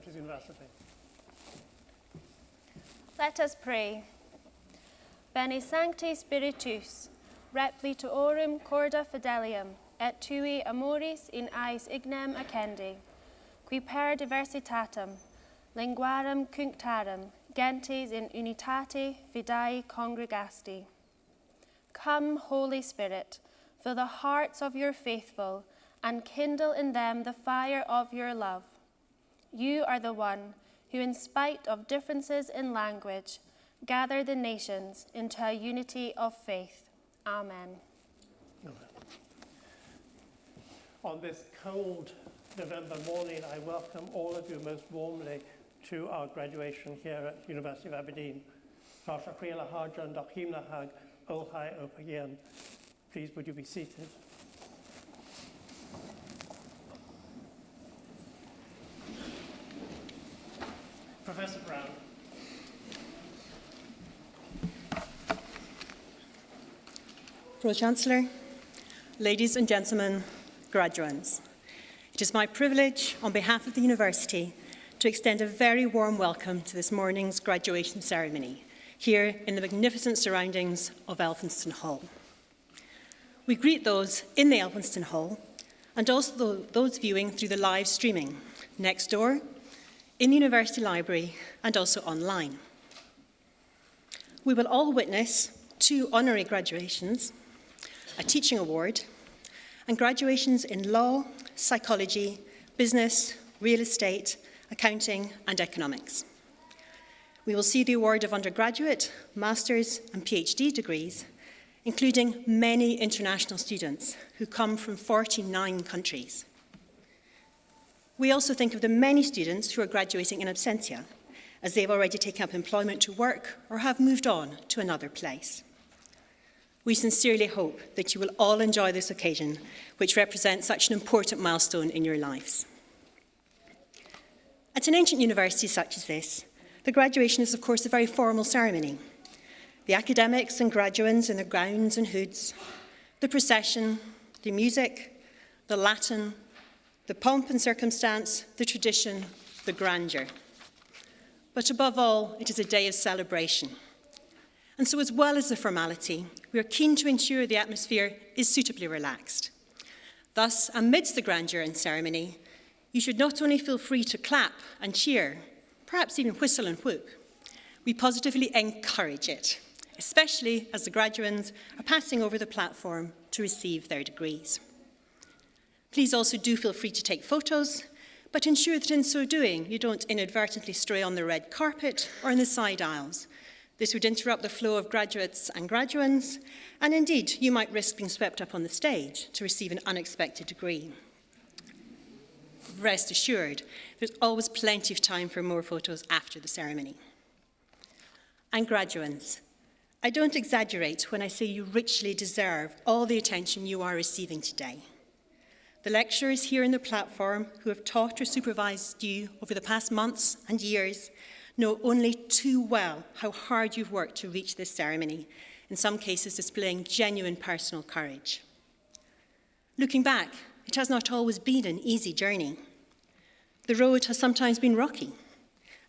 to the university. Let us pray. Bene Sancti Spiritus, replitorum corda fidelium, et tui amoris in eis ignem accendi, qui per diversitatem, linguarum cunctarum, gentes in unitate fidei congregasti. Come, Holy Spirit, fill the hearts of your faithful, and kindle in them the fire of your love. You are the one who, in spite of differences in language, gather the nations into a unity of faith. Amen. Amen. On this cold November morning, I welcome all of you most warmly to our graduation here at University of Aberdeen. Please, would you be seated? Professor Brown. Pro-Chancellor, ladies and gentlemen, graduands, it is my privilege on behalf of the University to extend a very warm welcome to this morning's graduation ceremony here in the magnificent surroundings of Elphinstone Hall. We greet those in the Elphinstone Hall and also those viewing through the live streaming next door, in the University Library and also online. We will all witness 2 honorary graduations, a teaching award, and graduations in law, psychology, business, real estate, accounting, and economics. We will see the award of undergraduate, master's, and PhD degrees, including many international students who come from 49 countries. We also think of the many students who are graduating in absentia, as they've already taken up employment to work or have moved on to another place. We sincerely hope that you will all enjoy this occasion, which represents such an important milestone in your lives. At an ancient university such as this, the graduation is, of course, a very formal ceremony. The academics and graduands in their gowns and hoods, the procession, the music, the Latin, the pomp and circumstance, the tradition, the grandeur. But above all, it is a day of celebration. And so, as well as the formality, we are keen to ensure the atmosphere is suitably relaxed. Thus, amidst the grandeur and ceremony, you should not only feel free to clap and cheer, perhaps even whistle and whoop, we positively encourage it, especially as the graduands are passing over the platform to receive their degrees. Please also do feel free to take photos, but ensure that in so doing, you don't inadvertently stray on the red carpet or in the side aisles. This would interrupt the flow of graduates and graduands, and indeed, you might risk being swept up on the stage to receive an unexpected degree. Rest assured, there's always plenty of time for more photos after the ceremony. And graduands, I don't exaggerate when I say you richly deserve all the attention you are receiving today. The lecturers here on the platform who have taught or supervised you over the past months and years know only too well how hard you've worked to reach this ceremony, in some cases displaying genuine personal courage. Looking back, it has not always been an easy journey. The road has sometimes been rocky,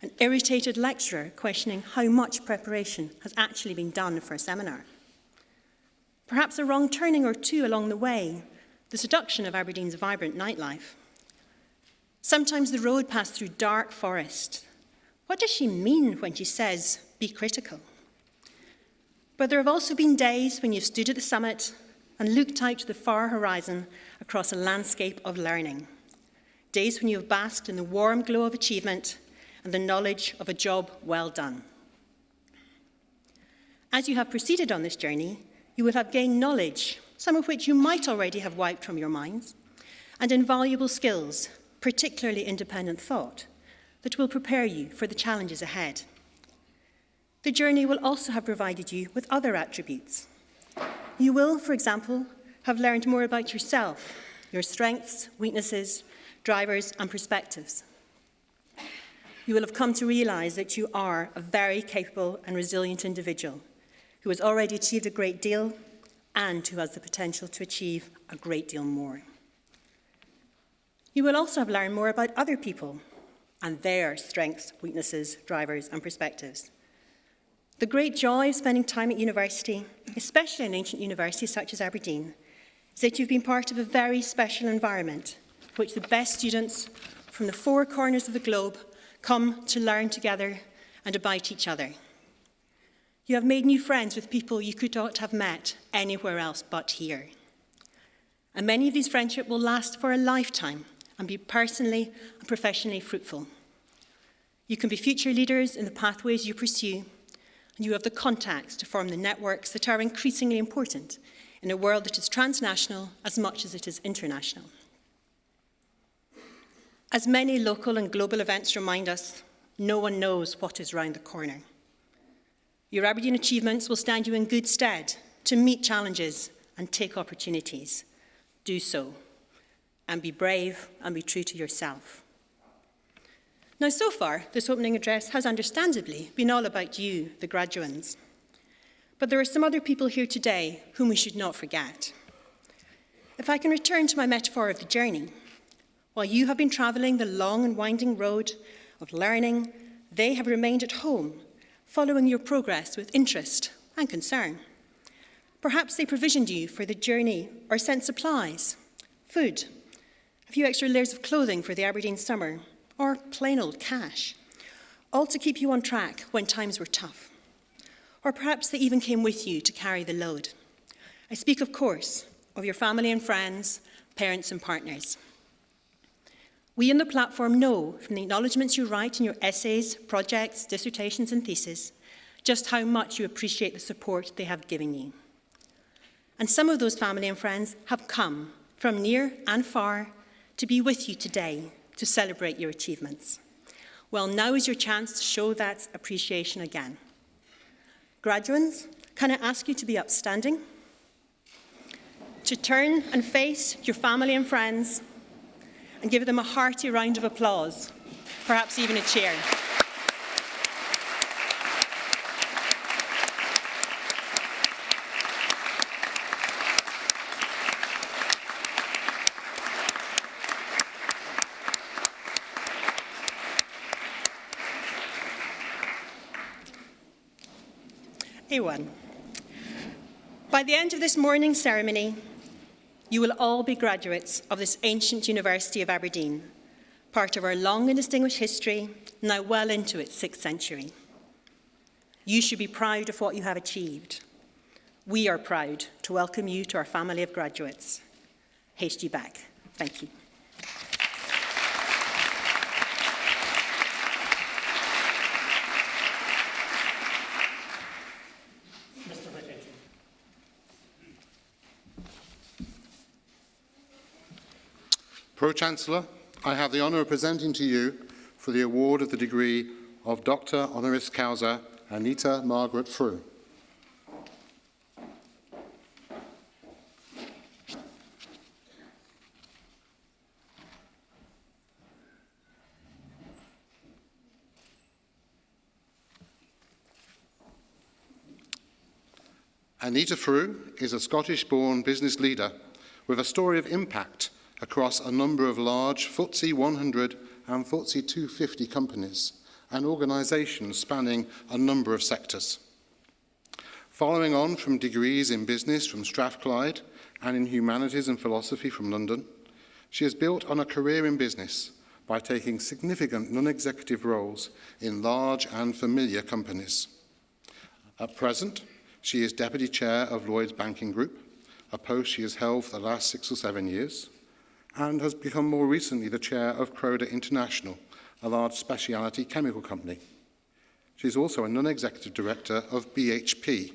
an irritated lecturer questioning how much preparation has actually been done for a seminar. Perhaps a wrong turning or two along the way, the seduction of Aberdeen's vibrant nightlife. Sometimes the road passed through dark forest. What does she mean when she says, be critical? But there have also been days when you've stood at the summit and looked out to the far horizon across a landscape of learning. Days when you have basked in the warm glow of achievement and the knowledge of a job well done. As you have proceeded on this journey, you will have gained knowledge, some of which you might already have wiped from your minds, and invaluable skills, particularly independent thought, that will prepare you for the challenges ahead. The journey will also have provided you with other attributes. You will, for example, have learned more about yourself, your strengths, weaknesses, drivers, and perspectives. You will have come to realize that you are a very capable and resilient individual who has already achieved a great deal and who has the potential to achieve a great deal more. You will also have learned more about other people, and their strengths, weaknesses, drivers, and perspectives. The great joy of spending time at university, especially in ancient universities such as Aberdeen, is that you've been part of a very special environment, which the best students from the four corners of the globe come to learn together and about each other. You have made new friends with people you could not have met anywhere else but here. And many of these friendships will last for a lifetime and be personally and professionally fruitful. You can be future leaders in the pathways you pursue, and you have the contacts to form the networks that are increasingly important in a world that is transnational as much as it is international. As many local and global events remind us, no one knows what is round the corner. Your Aberdeen achievements will stand you in good stead to meet challenges and take opportunities. Do so, and be brave and be true to yourself. Now, so far, this opening address has understandably been all about you, the graduands. But there are some other people here today whom we should not forget. If I can return to my metaphor of the journey, while you have been travelling the long and winding road of learning, they have remained at home, following your progress with interest and concern. Perhaps they provisioned you for the journey or sent supplies, food, a few extra layers of clothing for the Aberdeen summer, or plain old cash, all to keep you on track when times were tough. Or perhaps they even came with you to carry the load. I speak, of course, of your family and friends, parents and partners. We in the platform know from the acknowledgements you write in your essays, projects, dissertations and theses, just how much you appreciate the support they have given you. And some of those family and friends have come from near and far to be with you today to celebrate your achievements. Well, now is your chance to show that appreciation again. Graduands, can I ask you to be upstanding? To turn and face your family and friends and give them a hearty round of applause, perhaps even a cheer. A1. By the end of this morning's ceremony, you will all be graduates of this ancient University of Aberdeen, part of our long and distinguished history, now well into its 6th century. You should be proud of what you have achieved. We are proud to welcome you to our family of graduates. Haste you back. Thank you. Pro-Chancellor, I have the honour of presenting to you for the award of the degree of Dr. Honoris Causa Anita Margaret Fu. Anita Fu is a Scottish-born business leader with a story of impact across a number of large FTSE 100 and FTSE 250 companies and organisations spanning a number of sectors. Following on from degrees in business from Strathclyde and in humanities and philosophy from London, she has built on a career in business by taking significant non-executive roles in large and familiar companies. At present, she is Deputy Chair of Lloyds Banking Group, a post she has held for the last 6 or 7 years, and has become more recently the chair of Croda International, a large specialty chemical company. She is also a non-executive director of BHP,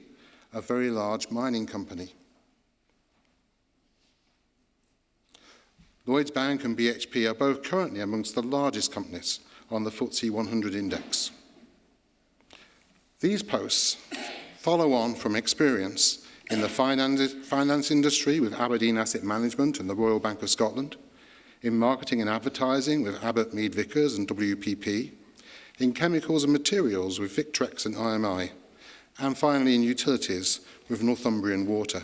a very large mining company. Lloyds Bank and BHP are both currently amongst the largest companies on the FTSE 100 index. These posts follow on from experience in the finance industry with Aberdeen Asset Management and the Royal Bank of Scotland, in marketing and advertising with Abbott Mead Vickers and WPP, in chemicals and materials with Victrex and IMI, and finally in utilities with Northumbrian Water.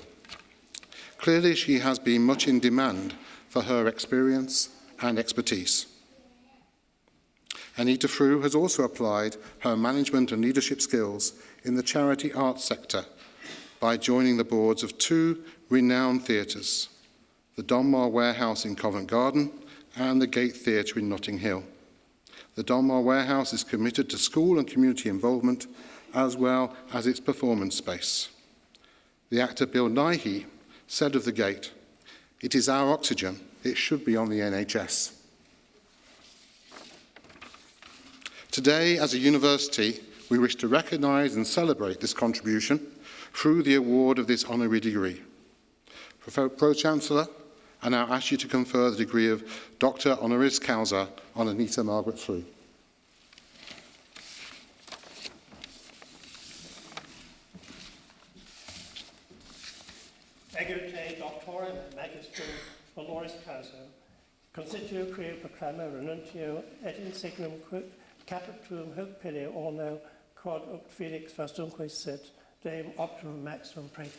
Clearly, she has been much in demand for her experience and expertise. Anita Fu has also applied her management and leadership skills in the charity arts sector by joining the boards of two renowned theatres, the Donmar Warehouse in Covent Garden and the Gate Theatre in Notting Hill. The Donmar Warehouse is committed to school and community involvement as well as its performance space. The actor Bill Nighy said of the Gate, "It is our oxygen, it should be on the NHS." Today, as a university, we wish to recognise and celebrate this contribution through the award of this honorary degree. Pro-Chancellor, I now ask you to confer the degree of Doctor Honoris Causa on Anita Margaret Fu. Egerte Doctorum et Magistrum Honoris Causa, constituo quia proclamo renuntio et insignum capituum hoc pili orno quod ut felix vastunque sit, Deum optimum maximum praetor.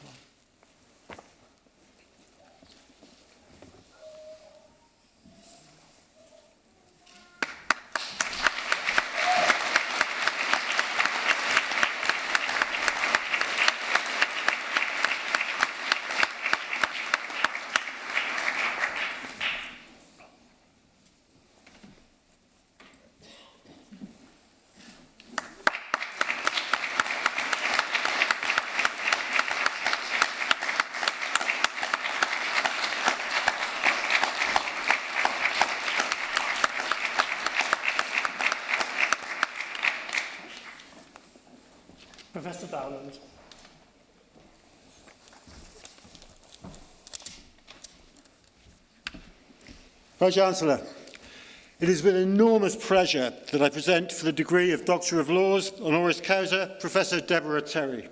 Professor Dowland. Pro-Chancellor, it is with enormous pleasure that I present for the degree of Doctor of Laws, Honoris Causa, Professor Deborah Terry.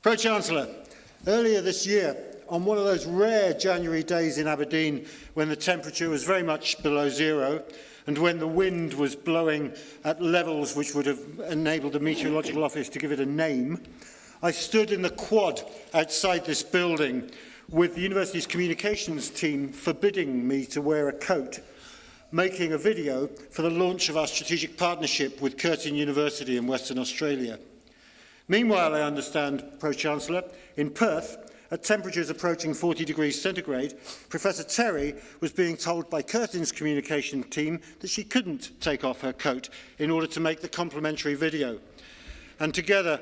Pro-Chancellor, earlier this year, on one of those rare January days in Aberdeen when the temperature was very much below zero and when the wind was blowing at levels which would have enabled the Meteorological Office to give it a name, I stood in the quad outside this building with the university's communications team forbidding me to wear a coat, making a video for the launch of our strategic partnership with Curtin University in Western Australia. Meanwhile, I understand, Pro-Chancellor, in Perth, at temperatures approaching 40 degrees centigrade, Professor Terry was being told by Curtin's communication team that she couldn't take off her coat in order to make the complimentary video. And together,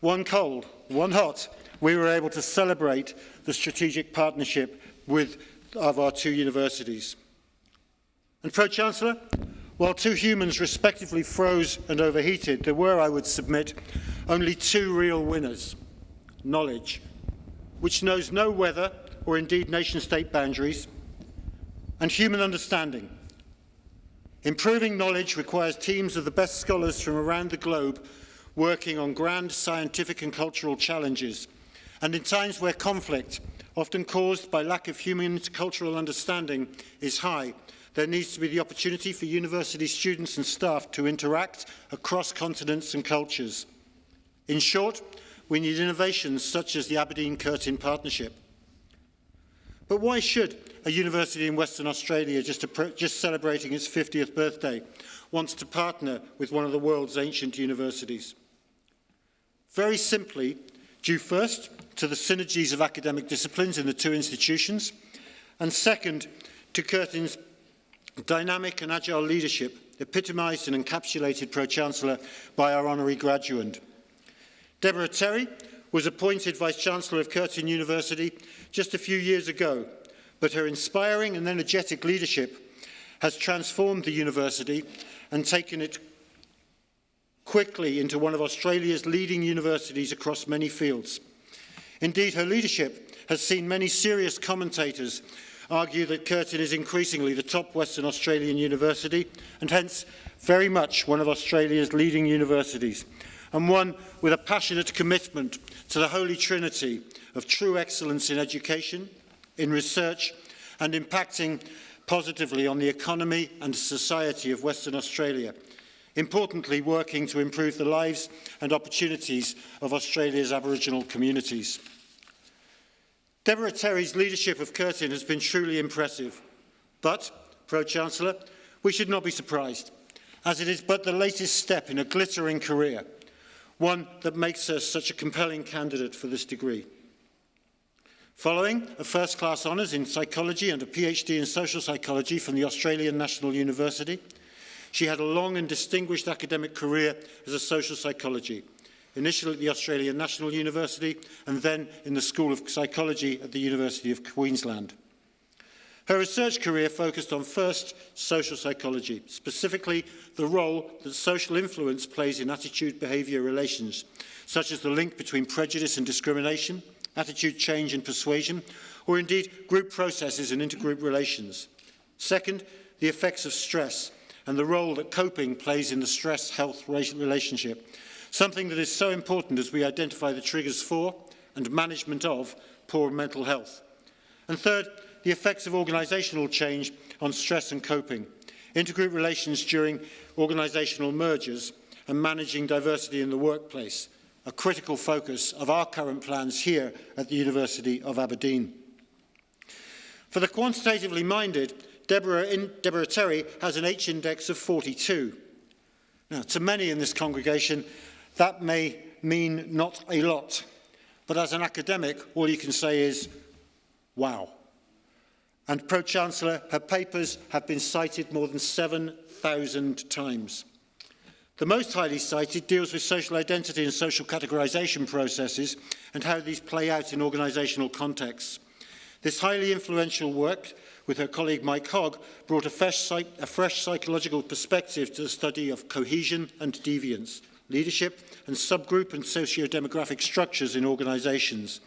one cold, one hot, we were able to celebrate the strategic partnership of our two universities. And Pro-Chancellor, while two humans respectively froze and overheated, there were, I would submit, only two real winners: knowledge, which knows no weather or indeed nation-state boundaries, and human understanding. Improving knowledge requires teams of the best scholars from around the globe working on grand scientific and cultural challenges. And in times where conflict, often caused by lack of human cultural understanding, is high, there needs to be the opportunity for university students and staff to interact across continents and cultures. In short, we need innovations such as the Aberdeen-Curtin partnership. But why should a university in Western Australia, just celebrating its 50th birthday, want to partner with one of the world's ancient universities? Very simply, due first to the synergies of academic disciplines in the two institutions, and second, to Curtin's dynamic and agile leadership, epitomised and encapsulated, Pro-Chancellor, by our honorary graduate. Deborah Terry was appointed Vice-Chancellor of Curtin University just a few years ago, but her inspiring and energetic leadership has transformed the university and taken it quickly into one of Australia's leading universities across many fields. Indeed, her leadership has seen many serious commentators argue that Curtin is increasingly the top Western Australian university and hence very much one of Australia's leading universities, and one with a passionate commitment to the holy trinity of true excellence in education, in research, and impacting positively on the economy and society of Western Australia. importantly working to improve the lives and opportunities of Australia's Aboriginal communities. Deborah Terry's leadership of Curtin has been truly impressive, but, Pro-Chancellor, we should not be surprised, as it is but the latest step in a glittering career, one that makes her such a compelling candidate for this degree. Following a first-class honours in psychology and a PhD in social psychology from the Australian National University, she had a long and distinguished academic career as a social psychology, initially at the Australian National University and then in the School of Psychology at the University of Queensland. Her research career focused on first social psychology, specifically the role that social influence plays in attitude-behaviour relations, such as the link between prejudice and discrimination, attitude change and persuasion, or indeed group processes and intergroup relations. Second, the effects of stress and the role that coping plays in the stress-health relationship, something that is so important as we identify the triggers for and management of poor mental health. And third, the effects of organisational change on stress and coping, intergroup relations during organisational mergers, and managing diversity in the workplace, a critical focus of our current plans here at the University of Aberdeen. For the quantitatively minded, Deborah Terry has an H-index of 42. Now, to many in this congregation, that may mean not a lot, but as an academic, all you can say is, wow. And Pro-Chancellor, her papers have been cited more than 7,000 times. The most highly cited deals with social identity and social categorisation processes and how these play out in organisational contexts. This highly influential work, with her colleague Mike Hogg, brought a fresh psychological perspective to the study of cohesion and deviance, leadership and subgroup and socio-demographic structures in organisations,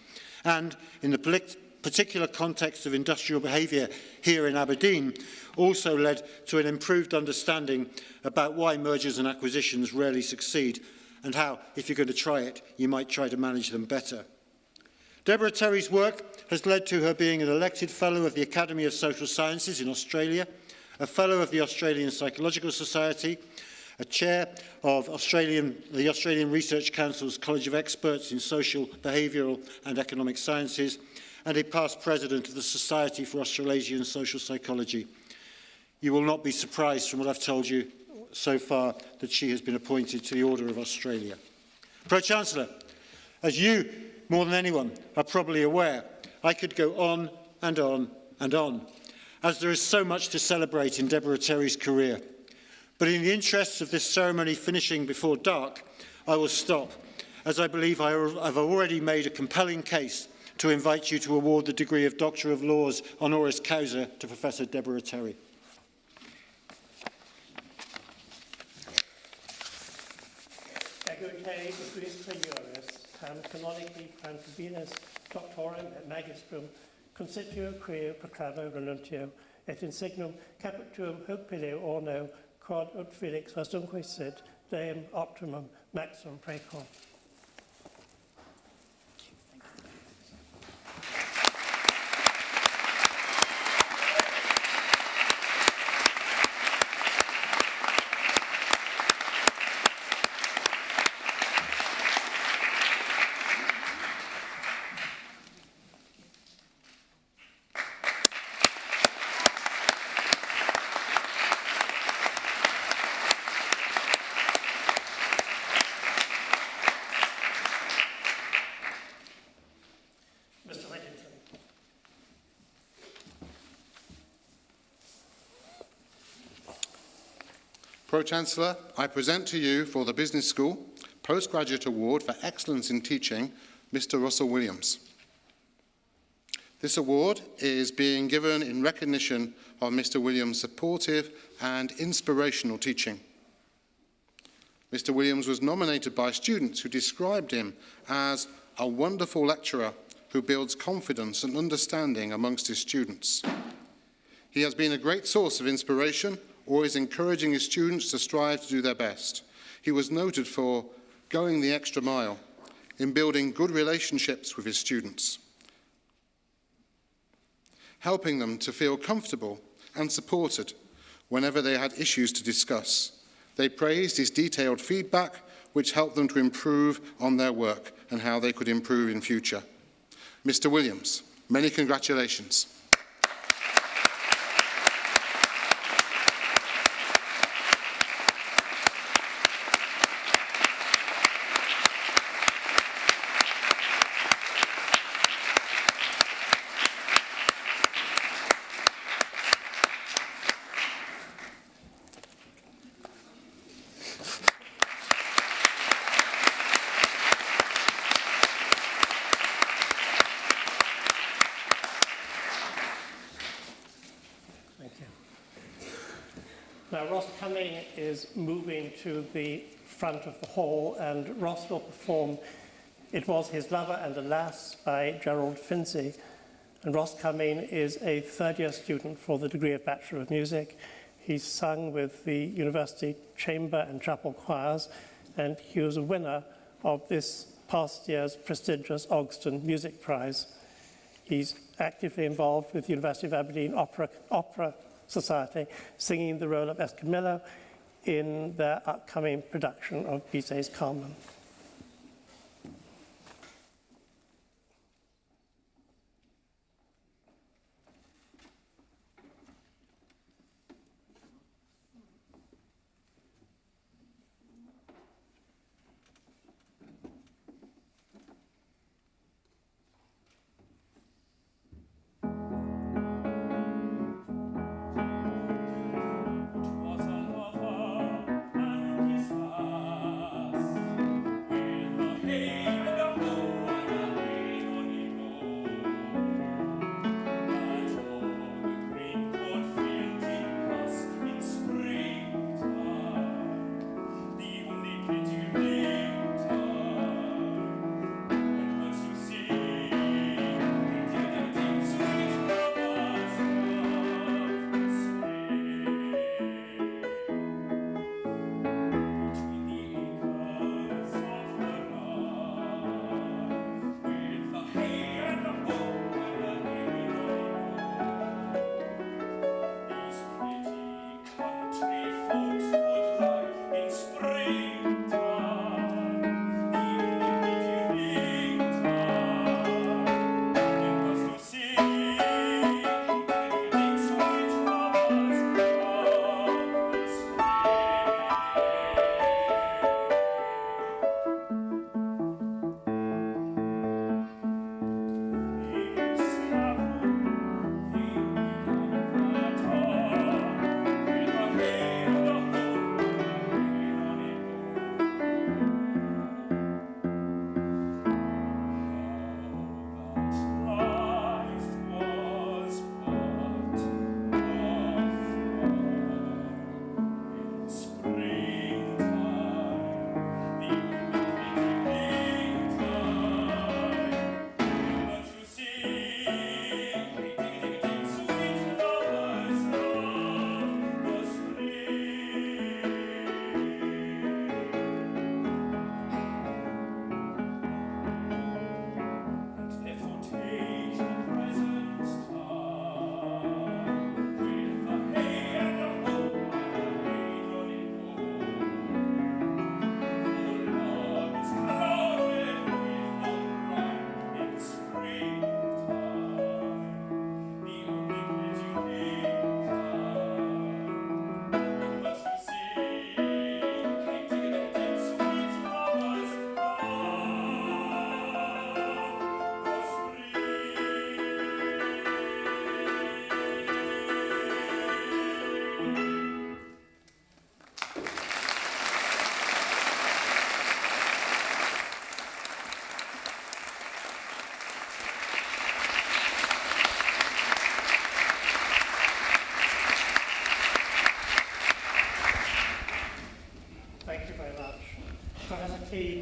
and in the particular context of industrial behaviour here in Aberdeen, also led to an improved understanding about why mergers and acquisitions rarely succeed and how, if you're going to try it, you might try to manage them better. Deborah Terry's work has led to her being an elected Fellow of the Academy of Social Sciences in Australia, a Fellow of the Australian Psychological Society, a Chair of the Australian Research Council's College of Experts in Social, Behavioural and Economic Sciences, and a past President of the Society for Australasian Social Psychology. You will not be surprised from what I've told you so far that she has been appointed to the Order of Australia. Pro-Chancellor, as you, more than anyone, are probably aware, I could go on and on and on, as there is so much to celebrate in Deborah Terry's career. But in the interests of this ceremony finishing before dark, I will stop, as I believe I've already made a compelling case to invite you to award the degree of Doctor of Laws honoris causa to Professor Deborah Terry. Egute Agris Clajuris, canonically Pantabinas Doctorum et Magistrum, Constituo Creo Proclamo Renuntio, et insignum Capitum hoc pide orno, quod ut felix vastunque sit, deum optimum maximum precor. Pro-Chancellor, I present to you for the Business School Postgraduate Award for Excellence in Teaching, Mr. Russell Williams. This award is being given in recognition of Mr. Williams' supportive and inspirational teaching. Mr. Williams was nominated by students who described him as a wonderful lecturer who builds confidence and understanding amongst his students. He has been a great source of inspiration, always encouraging his students to strive to do their best. He was noted for going the extra mile in building good relationships with his students, helping them to feel comfortable and supported whenever they had issues to discuss, They praised his detailed feedback, which helped them to improve on their work and how they could improve in future. Mr. Williams, many congratulations. Now, Ross Cumming is moving to the front of the hall, and Ross will perform It Was His Lover and Alas by Gerald Finzi. And Ross Cumming is a third-year student for the degree of Bachelor of Music. He's sung with the University Chamber and Chapel Choirs, and he was a winner of this past year's prestigious Ogston Music Prize. He's actively involved with the University of Aberdeen Opera Society, singing the role of Escamillo in their upcoming production of Bizet's Carmen.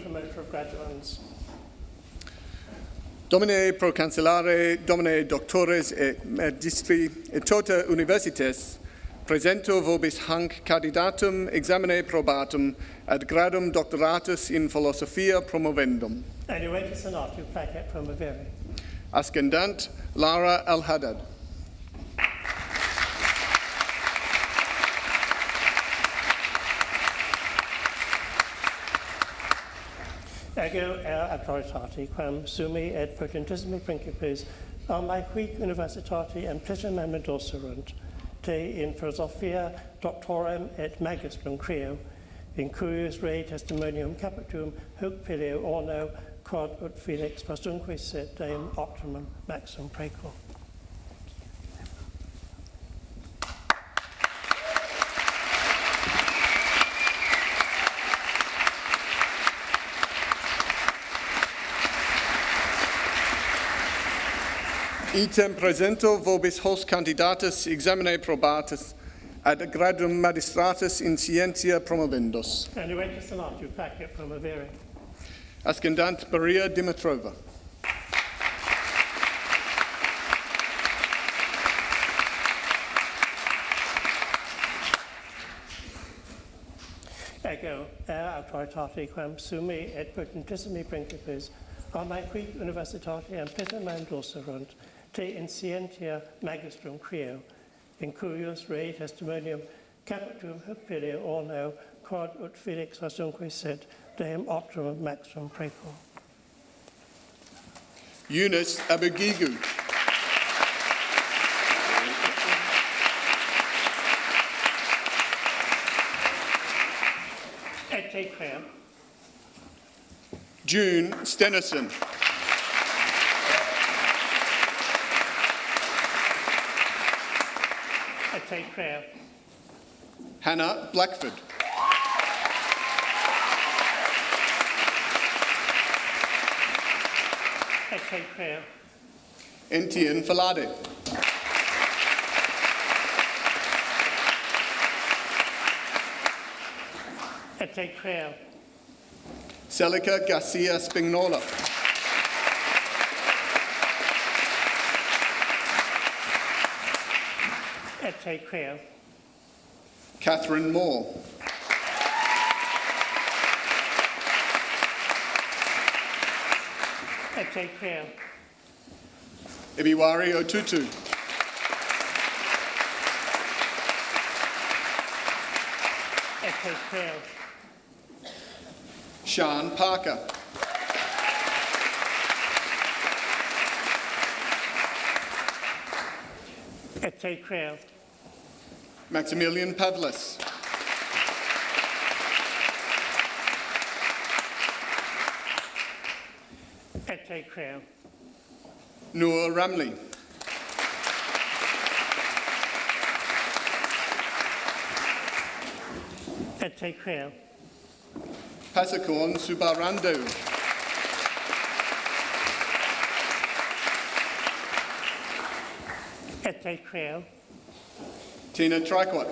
Promoter of graduands. Domine pro cancellare, domine doctores et magistri et tota universitas, presento vobis hanc candidatum examine probatum ad gradum doctoratus in philosophia promovendum. Annuatus senatus placet promovere. Ascendant Lara Al-Haddad. Ego adroitati quam sumi et potentissimi principes almaeque universitati implicitam mendocerunt, te in philosophia doctorem et magistrum creo, in curios rei testimonium capitum hoc filio orno quod ut felix postunque sit deum optimum maximum precor. Item presento vobis hos candidatus examine probatus ad gradum magistratus in scientia promovendos. And you went to Senate, you packet from a very. Ascendant Maria Dimitrova. Ego auctoritate quam sumi et potentissimi principes almaeque universitati implicitam mendocerunt, te in scientia magistrum creo, in curios rei testimonium capitum hoc filio orno quod ut felix postunque sit deum optimum maximum precor. Eunice Abugigu. Et te creo. June Stenison. Et te creo. Hannah Blackford. Et te creo. Entienne Falade. Et te creo. Celica Garcia Spignola. Et te creo. Catherine Moore. Et te creo. Ibiwari Otutu. Et te creo. Sean Parker. Et te creo. Maximilian Pavlis. Et te creo. Noor Ramley. Et te creo. Pasakorn Subarando. Et te creo. Tina Triquart.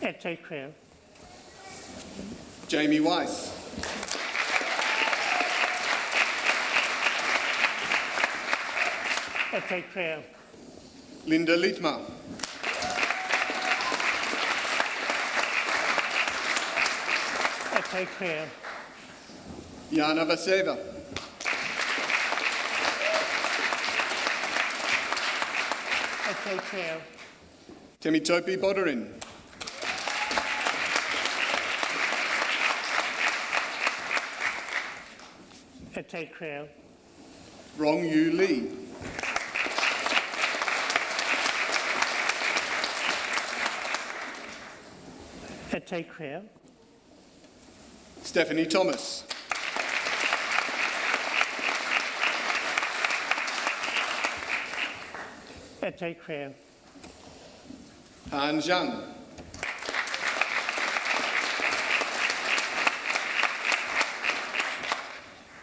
Et te creo. Jamie Weiss. Et te creo. Linda Lietma. Et te creo. Jana Vaseva. Et te creo. Temitope Boderin. Et te creo. Rong Yu Lee. Et te creo. Stephanie Thomas. Et te creo. Han Zhang.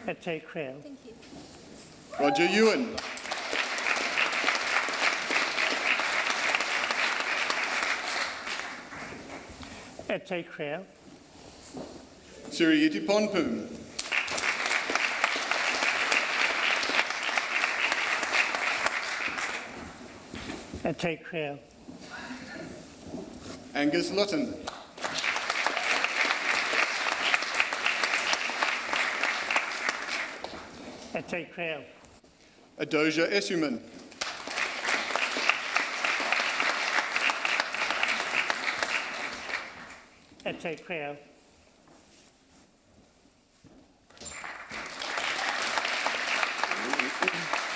Et te creo. Roger Ewan. Et te creo. Suriyiti Ponpoon. Et te creo. Angus Lutton. Et te creo. Adoja Essuman. take Creo.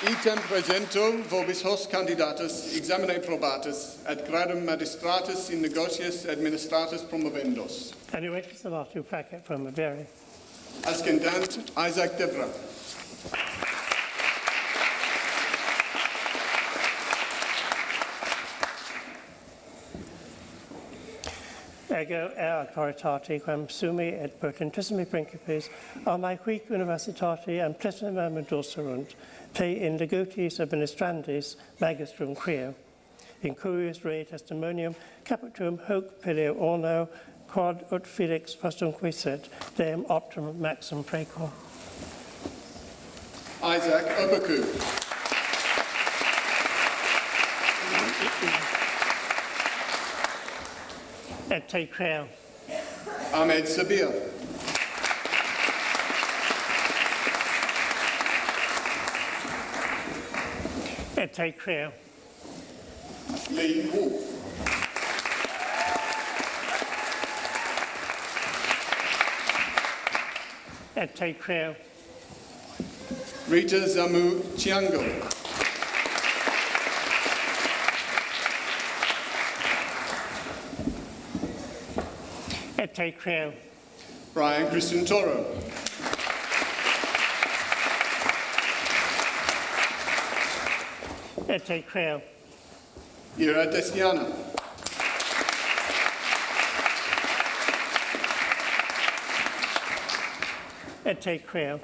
Item presento vobis hoc candidatus examine probatus ad gradum magistratus in negocius administratus promovendos. And you wait to last your packet from a very. Ascendant Isaac Deborah. Ego auctoritate quam sumi et potentissimi principes armaique universitate amplissima mendocerunt te in legotis administrandis magistrum creo in curius rei testimonium capitum hoc pileo orno quod ut felix postum quisit deum optimum maxim praecor. Isaac Obaku. Et te creo. Ahmed Sabir. Et te creo. Lee Wolf. Et te creo. Rita Zamu Chiango. Et te creo. Brian Christian Toro. Et te creo. Ira Destiana. Et te creo.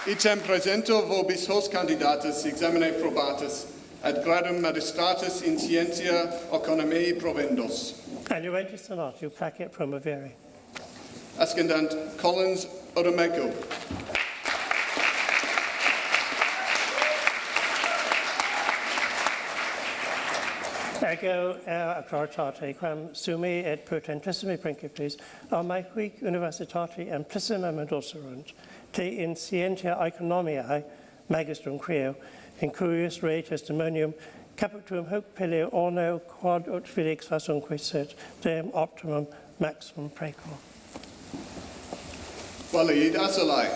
Item presento vobis hoc candidatus examine probatus ad gradum magistratus in scientia economiae provendos. And you register not your packet from a very. Ascendant Collins Odomeko. Ego auctoritate quam sumi et potentissimi principes armaique universitate amplissima mendocerunt te in scientia economiae magistrum creo in curius rei testimonium capitum hoc pileo orno quod ut felix fasum quisit deum optimum maximum praecor. Walid Asalai.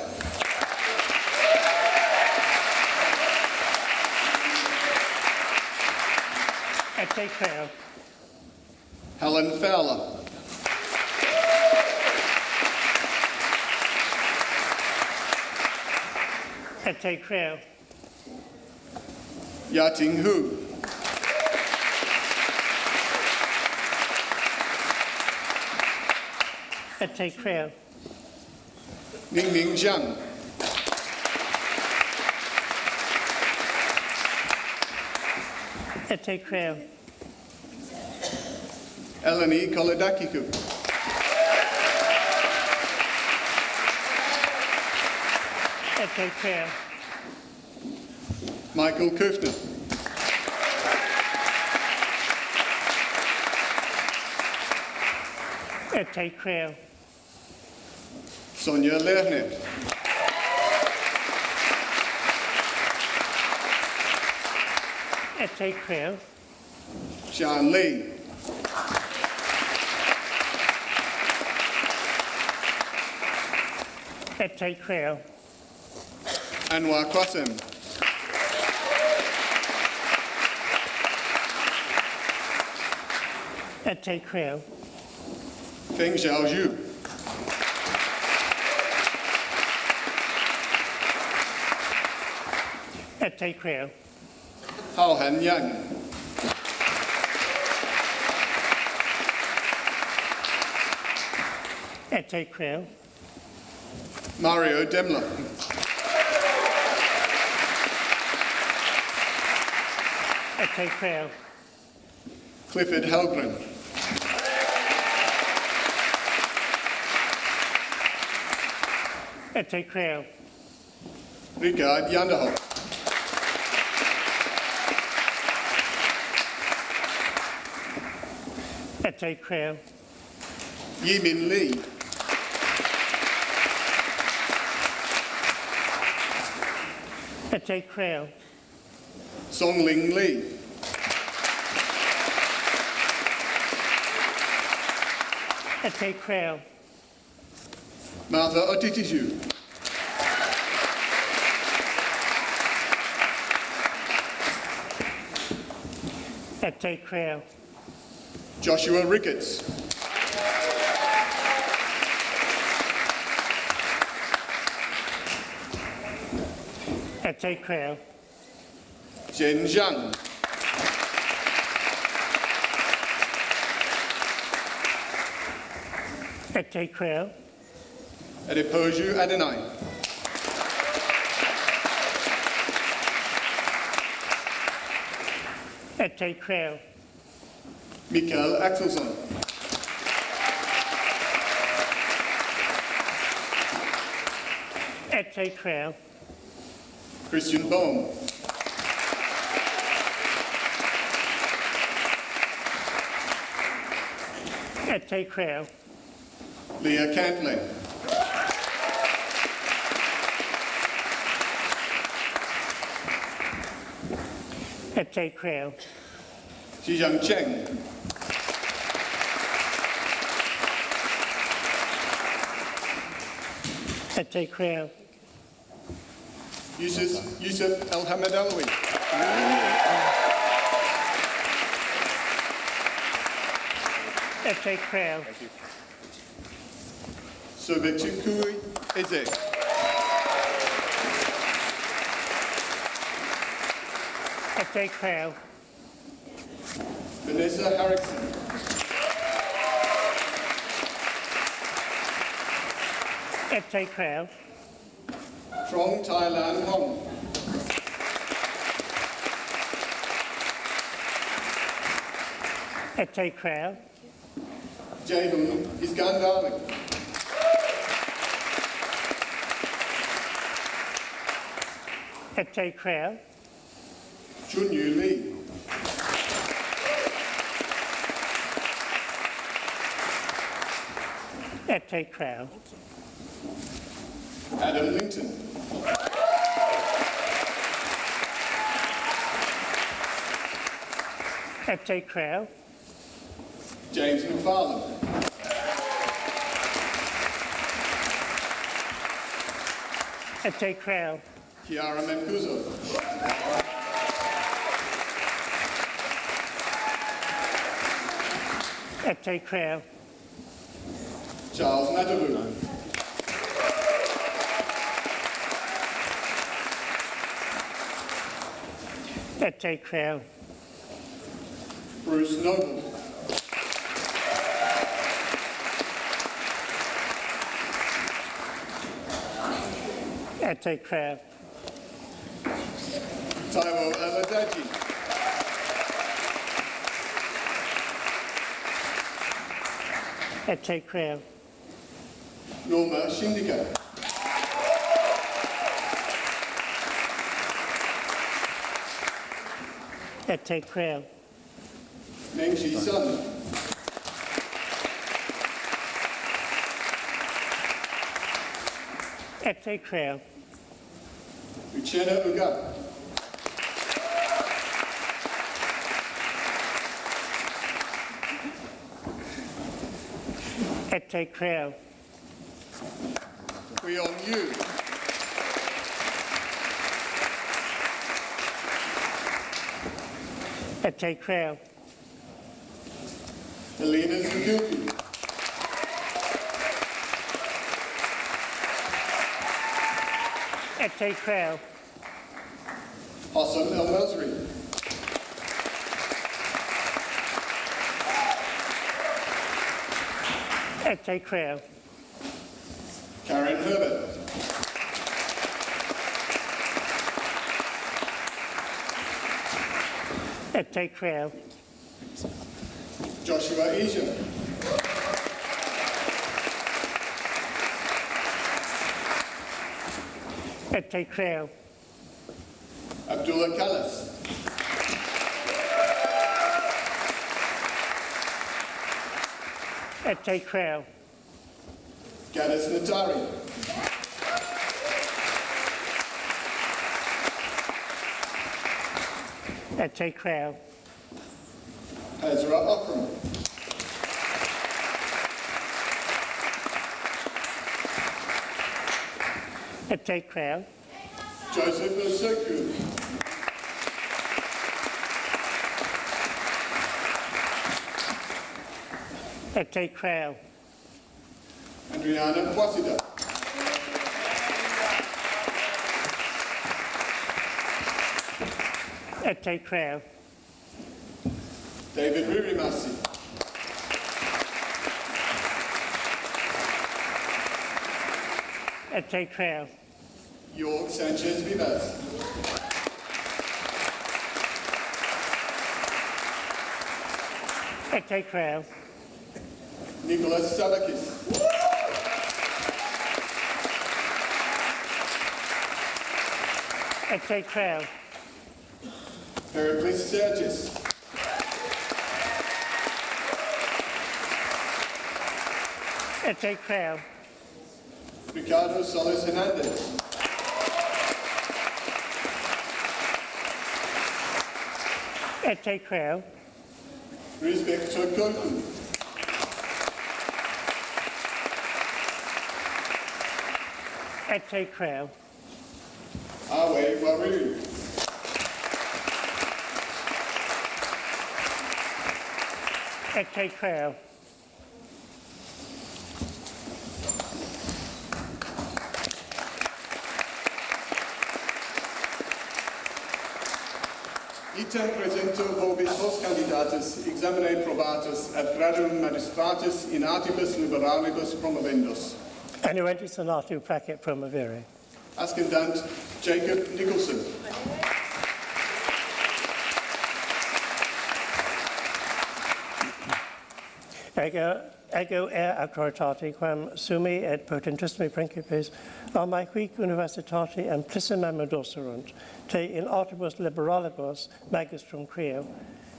Et te creo. Helen Fowler. Et te creo. Yating Hu. Et te creo. Ningning Zhang. Et te creo. Eleni Kolodakiku. Et te creo. Michael Kufner. Et te creo. Sonia Lerner. Et te creo. Sean Lee. Et te creo. Anwar Qasim. Et te creo. Feng Xiaoju. Et te creo. Hao Han Yang. Et te creo. Mario Demler. Et te creo. Clifford Helgren. Et te creo. Ricard Yanderhoff. Et te creo. Yimin Lee. Et te creo. Song Ling Lee. Ete Creel. Martha Otitiju. Ete Creel. Joshua Ricketts. Ete Creel. Jen Zhang. Ete Creel. Edipoju Adenai. Ete Creel. Mikael Axelsson. Ete Creel. Christian Bohm. Ete Creel. Leah Cantley. Ete Creel. Xizhang Cheng. Ete Creel. Yusuf El Hamad Alawi. Ete Creel. Sobechukui Eze. Ete Creel. Vanessa Harrison. Ete Creel. Trong Thailand Hong. Ete Creel. Jehun Iskandari. Ete Creel. Junyu Lee. Ete Creel. Adam Linton. Ete Creel. James McFarlane. Ete Creel. Kiara Mancuso. Ete Creel. Charles Matabu. Ete Creel. Bruce Noble. Ete Creel. Taiwo Aladaji. Ete Creel. Norma Shindika. Ete Creel. Mengshi Sun. Ete Creel. Uchenna Uga. Ete Creel. Kweon Yu. Ete Creel. Helena Zugilki. Ete Creel. Hassan El Mesri. Ete Creel. Karen Herbert. Ete Creel. Joshua Asia. Ete Creel. Abdullah Kallas. Ete Creel. Gaddis Natari. Ete Creu. Ezra Ockerman. Ete Creu. Joseph Oseku. Ete Creu. Adriana Wasida. Ete Creu. David Ririmasi. Ete Creu. York Sanchez Vivas. Ete Creu. Nicholas Savakis. Ete Creu. Pericles Sergis. Ete Creu. Ricardo Solis Hernandez. Ete Creu. Rizbek Chokoku. Ete Creu. Awe Waru. Ete Creu. Item presento vobis vos candidatus examine probatus ad gradum magistratus in artibus liberalibus promovendos. Annuenti sonatu placet promovere. Ascendant Jacob Nicholson. Ego auctoritate quam sumi et potentissimi principes almaequic universitate amplissimam docerunt te in artibus liberalibus magistrum creo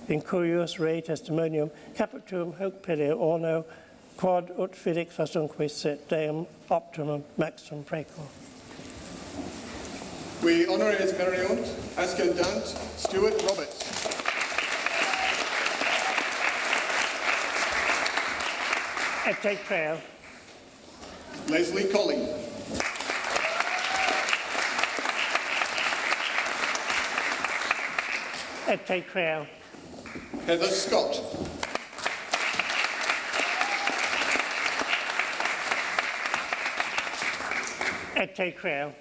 in curios rei testimonium capitum hoc pede orno quod ut fidic facunque sit deum optimum maximum precor. Qui honoris meriunt ascendant Stuart Roberts. Ete Creu. Leslie Colley. Ete Creu. Heather Scott. Ete Creu.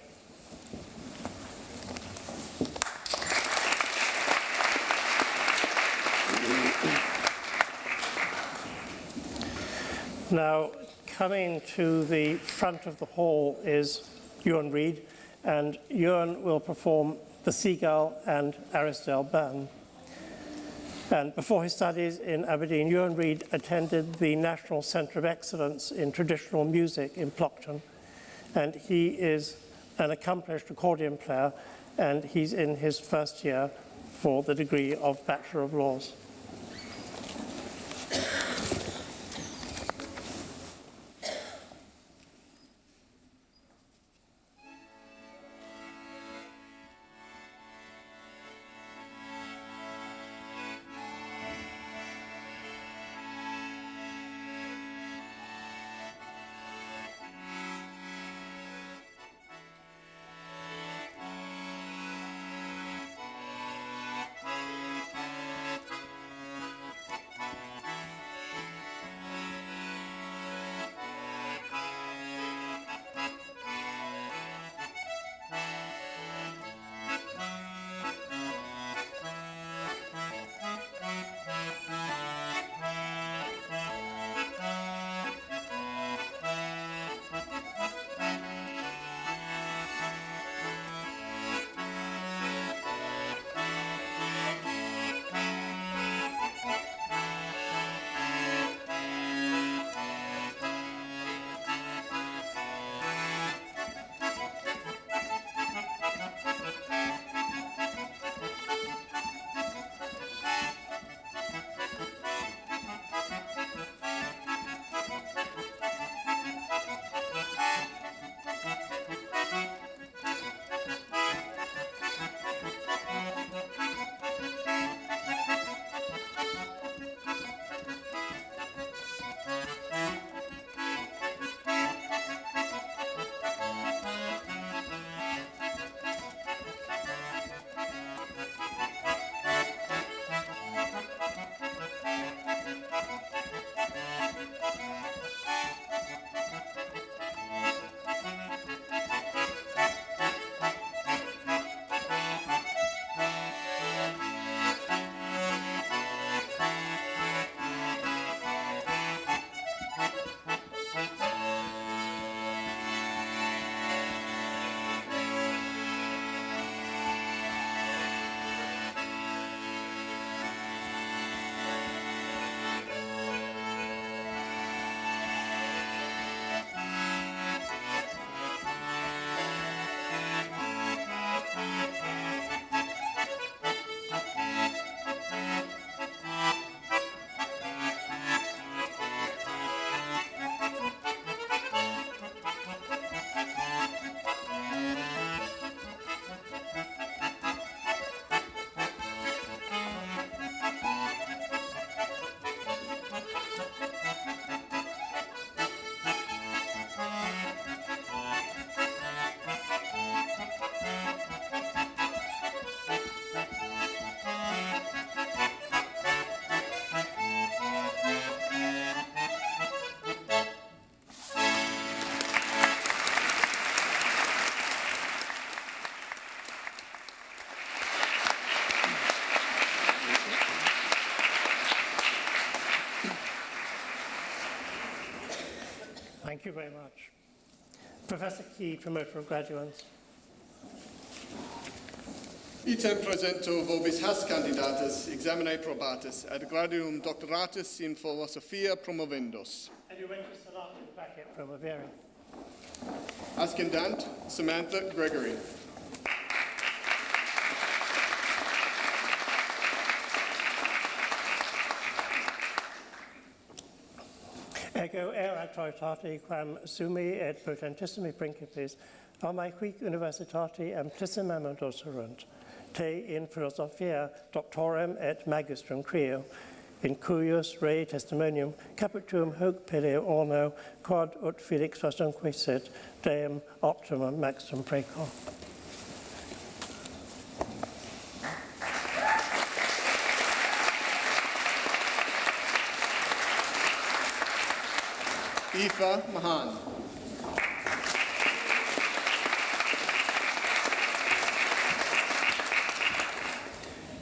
Now, coming to the front of the hall is Ewan Reid, and Ewan will perform the Seagull and Aristelle Band. And before his studies in Aberdeen, Ewan Reid attended the National Centre of Excellence in Traditional Music in Ploughton, and he is an accomplished accordion player, and he's in his first year for the degree of Bachelor of Laws. you very much. Professor Key, promoter of graduates. Item presento vobis has candidatus examine probatus ad gradum doctoratus in philosophia promovendos. And you went to Sonata bracket from a very. Ascendant Samantha Gregory. Ego auctoritate quam sumi et potentissimi principis amae quic universitate amplissimam docerunt, te in philosophia doctorem et magistrum creo, in cuius rei testimonium capitum hoc peleo orno quod ut felix vastunque sit, deum optimum maximum precor. Aoife Mahan.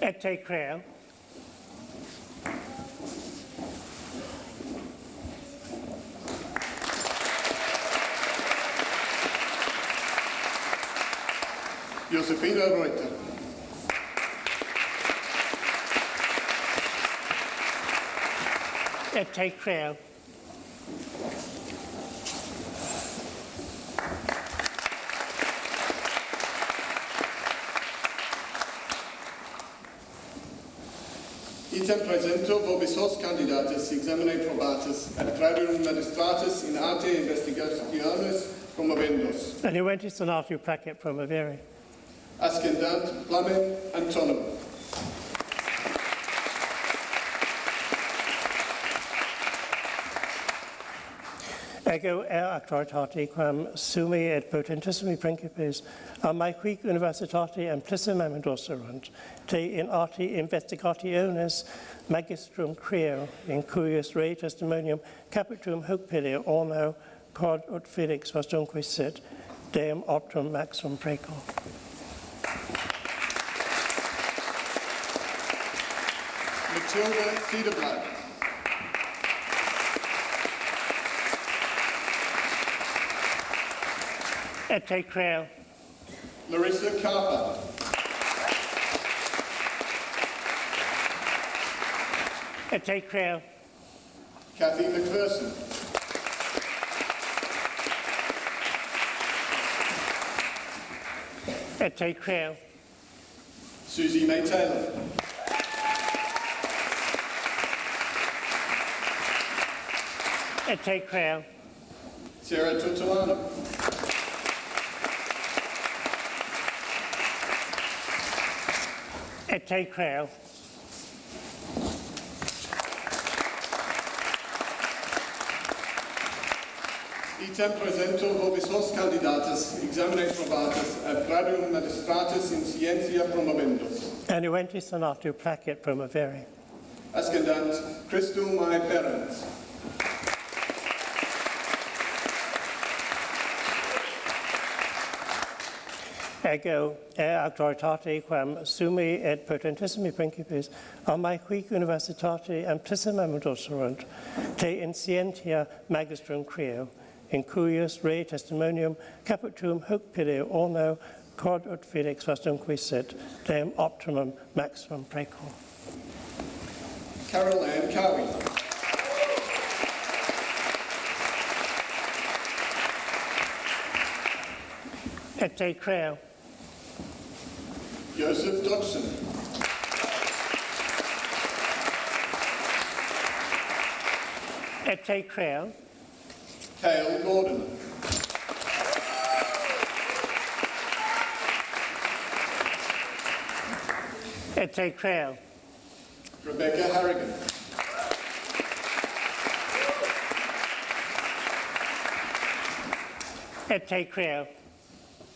Et te creo. Josefina Reuter. Et te creo. Item presento vobis hos candidatus examine probatus ad gradum magistratus in arte investigationis promovendos. And you went to Sonata bracket from a very. Ascendant Plamen Antonov. Ego auctoritate quam sumi et potentissimi principis amae quic universitate amplissimam docerunt, te in arti investigationis magistrum creo, in cuius rei testimonium capitum hoc peleo orno quod ut felix vastunque sit, deum optimum maximum precor. Matilda Cederblad. Et te creo. Larissa Carper. Et te creo. Kathy McPherson. Et te creo. Susie May Taylor. Et te creo. Sarah Tutulano. Et te creo. Item presento vobis hos candidatus examine probatus ad gradum magistratus in scientia promovendos. Annuentis sonatu placet promovere. Ascendant Christum Mai Perens. Ego auctoritate quam sumi et potentissimi principis amae quic universitate amplissimam docerunt, te in scientia magistrum creo, in cuius rei testimonium capitum hoc peleo orno quod ut felix vastunque sit, deum optimum maximum precor. Carol Ann Cowie. Et te creo. Joseph Dodson. Et te creo. Cale Gordon. Et te creo. Rebecca Harrigan. Et te creo.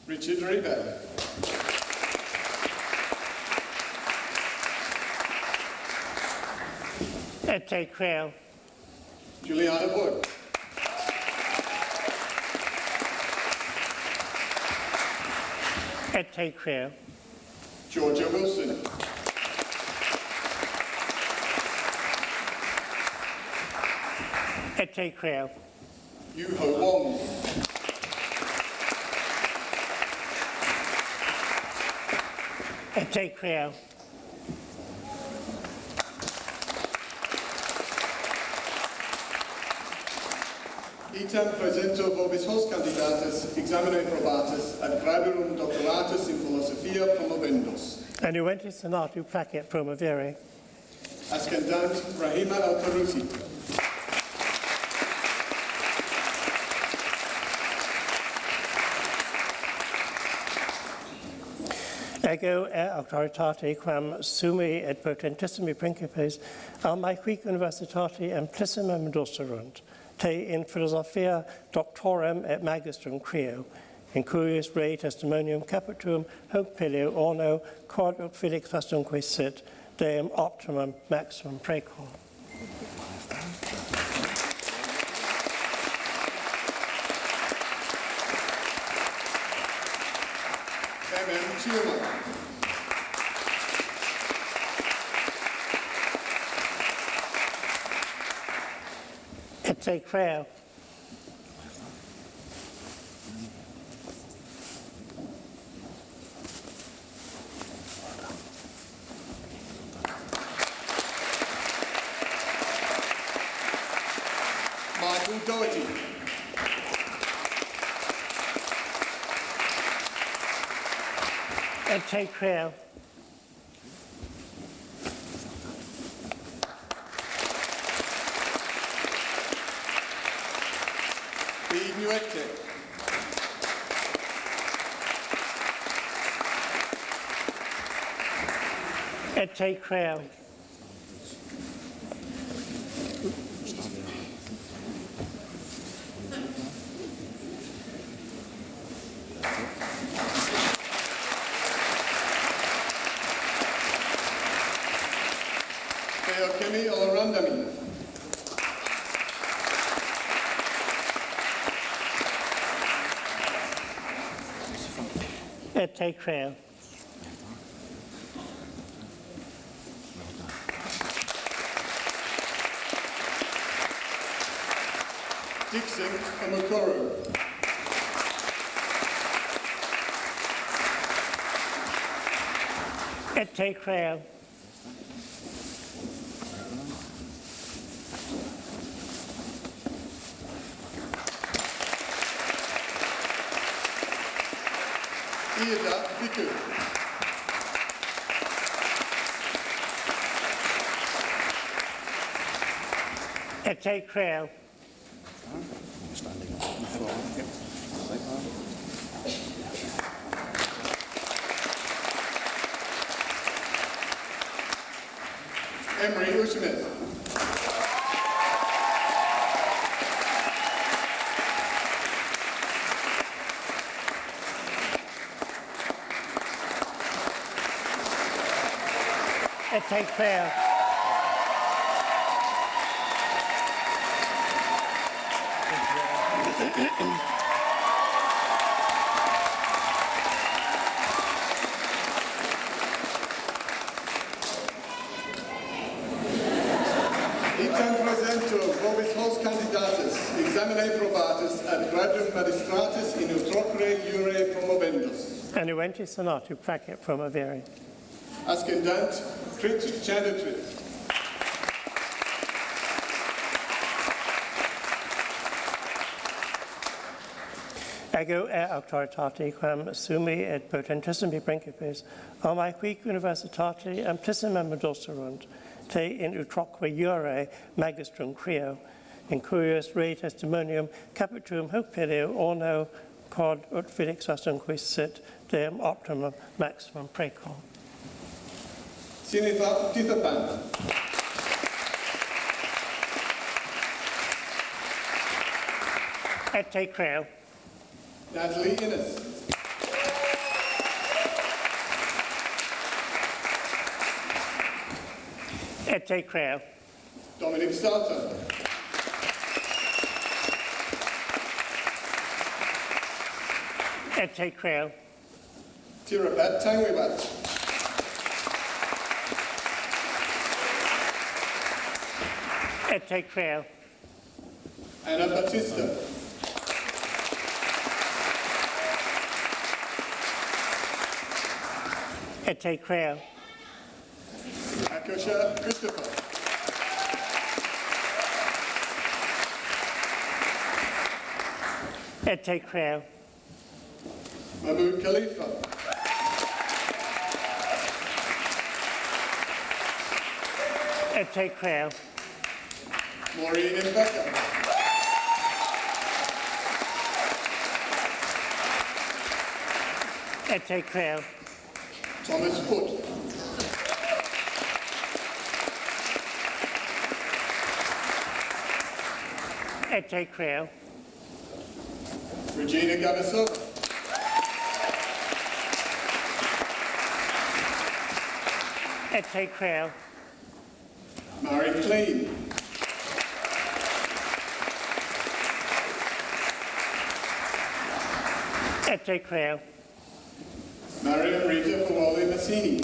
Richard Reba. Et te creo. Juliana Wood. Et te creo. Georgia Wilson. Et te creo. Yu Ho Wong. Ete Creo. Item presento vobis hostcandidatus examine probatus ad graduum doctoratus in philosophia promovendos. Annuentis Senatu Placet Promovere. Ascendant Rahima Al-Karusi. Ego auctoritate quam sumi et potentissimi principes almae quic universitate amplissimum docerunt, te in philosophia doctorem et magistrum creo, in curius rei testimonium capitum hoc pilio orno quod ut felix fastumque sit, deum optimum maximum precor. Amen. Cheerman. Ete Creo. Michael Doherty. Ete Creo. Bede Nuete. Ete Creo. Teokemi Olorandami. Ete Creo. Dixon Amakoro. Ete Creo. Ida Biku. Ete Creo. Emery Ushimith. Ete Creo. Item presento vobis hos candidatus examine probatus ad graduum magistratus in utroque jure promovendos. Annuentis Senatu Placet Promovere. Ascendant Crit Chandatrit. Ego auctoritate quam sumi et potentissimi principes almae quic universitate amplissimum docerunt, te in utroque jure magistrum creo, in curius rei testimonium capitum hoc pilio orno quod ut felix fastumque sit, deum optimum maximum precor. Sinitha Tithapan. Ete Creo. Natalie Innes. Ete Creo. Dominic Salter. Ete Creo. Tirapat Tangwibat. Ete Creo. Anna Batista. Ete Creo. Akosha Christopher. Ete Creo. Mahmood Khalifa. Ete Creo. Maureen Mbeka. Ete Creo. Thomas Foote. Ete Creo. Regina Gabasova. Ete Creo. Mary Clean. Ete Creo. Marion Rita Fawali Massini.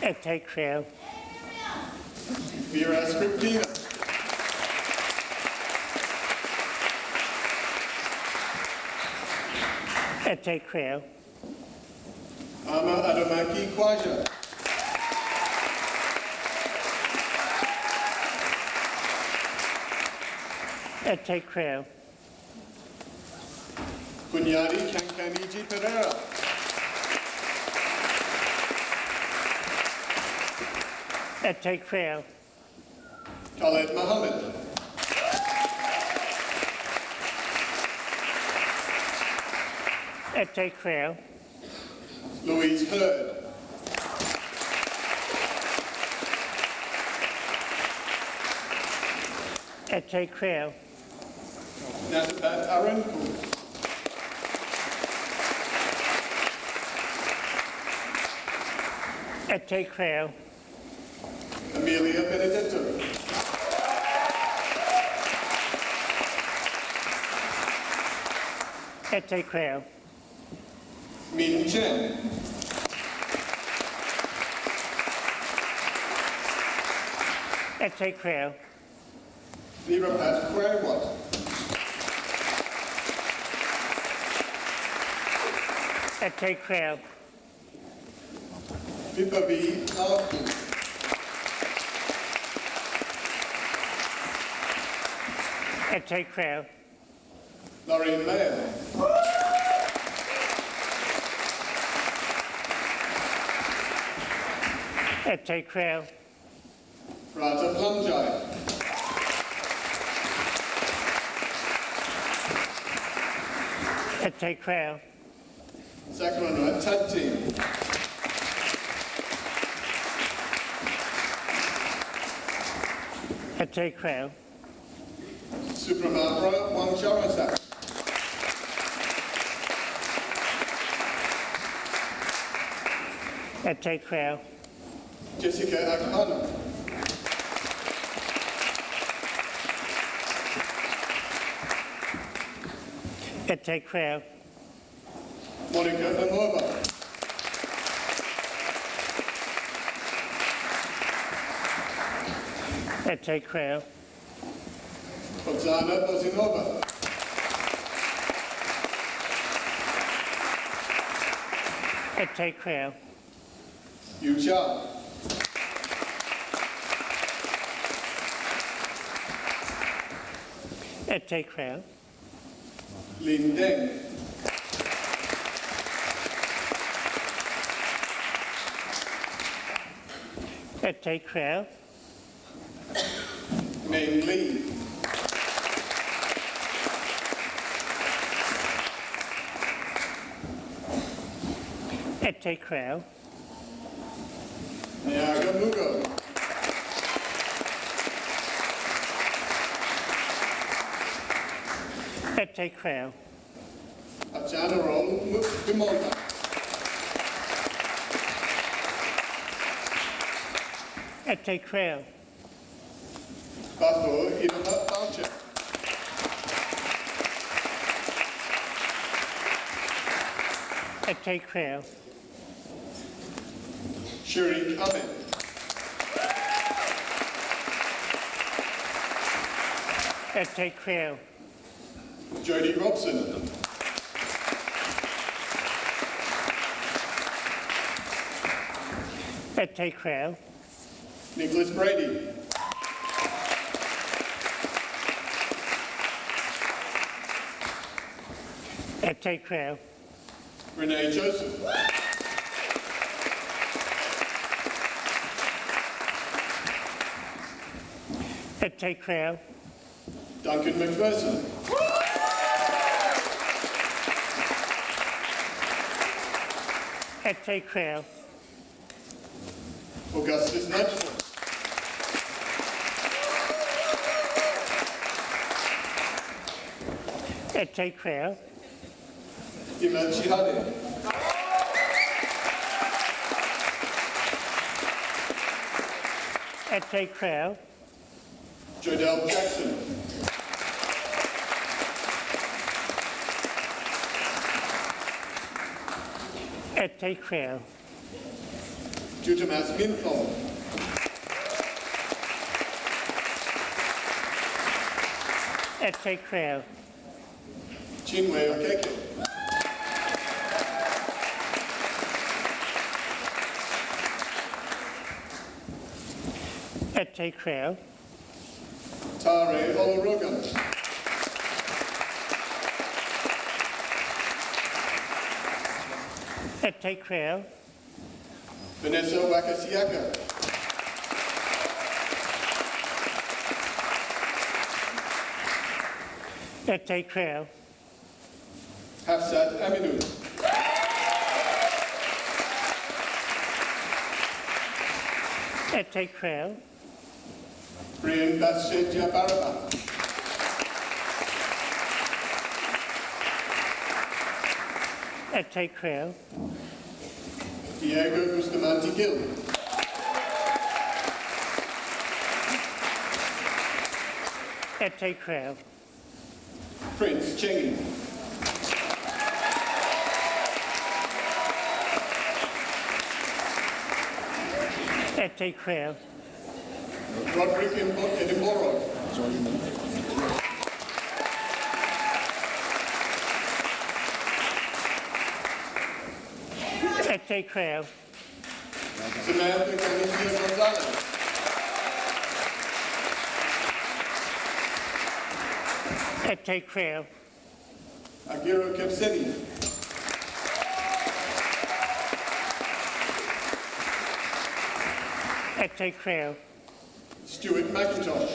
Ete Creo. Vera Scriptina. Ete Creo. Ama Adamaki Kwaja. Ete Creo. Kunyadi Kankaniji Pereira. Ete Creo. Khaled Mohammed. Ete Creo. Louise Hurd. Ete Creo. Nathabat Aranku. Ete Creo. Amelia Benedetto. Ete Creo. Min Chen. Ete Creo. Virapat Kwaiwat. Ete Creo. Pippa V. Arku. Ete Creo. Lorraine Mayer. Ete Creo. Rata Plumjai. Ete Creo. Sacramento Tag Team. Ete Creo. Supramabra Wangcharasak. Ete Creo. Jessica Akmanu. Ete Creo. Monica Famova. Ete Creo. Oksana Bozinova. Ete Creo. Yu Cha. Ete Creo. Lin Deng. Ete Creo. Meng Li. Ete Creo. Nyaga Mugo. Ete Creo. Ajanarol Bimolta. Ete Creo. Bafo Ilma Boucher. Ete Creo. Shirin Ahmed. Ete Creo. Jody Robson. Ete Creel. Nicholas Brady. Ete Creel. Renee Joseph. Ete Creel. Duncan McPherson. Ete Creel. Augustus Nudgeford. Ete Creel. Iman Chihade. Ete Creel. Jodelle Jackson. Ete Creel. Jutamas Minthal. Ete Creel. Chinwe Okeke. Ete Creel. Tare Olorogan. Ete Creel. Vanessa Wakasiaka. Ete Creel. Hafsat Aminu. Ete Creel. Brian Bathsheba Baraba. Ete Creel. Diego Bustamante Gill. Ete Creel. Prince Chengi. Ete Creel. Roderick Edinburgh. Ete Creel. Samantha Canicia Gonzalez. Ete Creel. Agiro Kepsedi. Ete Creel. Stuart McIntosh.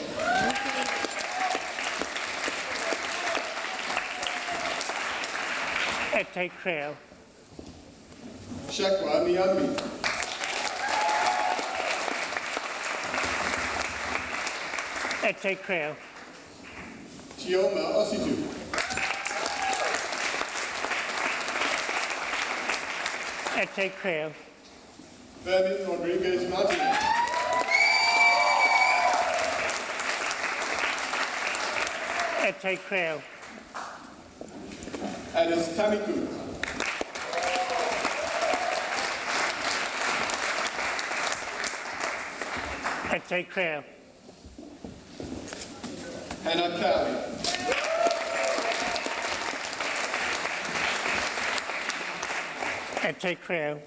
Ete Creel. Shakwa Niambi. Ete Creel. Chioma Ositu. Ete Creel. Fermin Rodriguez Martinez. Ete Creel. Addis Tamiku. Ete Creel. Hannah Cowley. Ete Creel.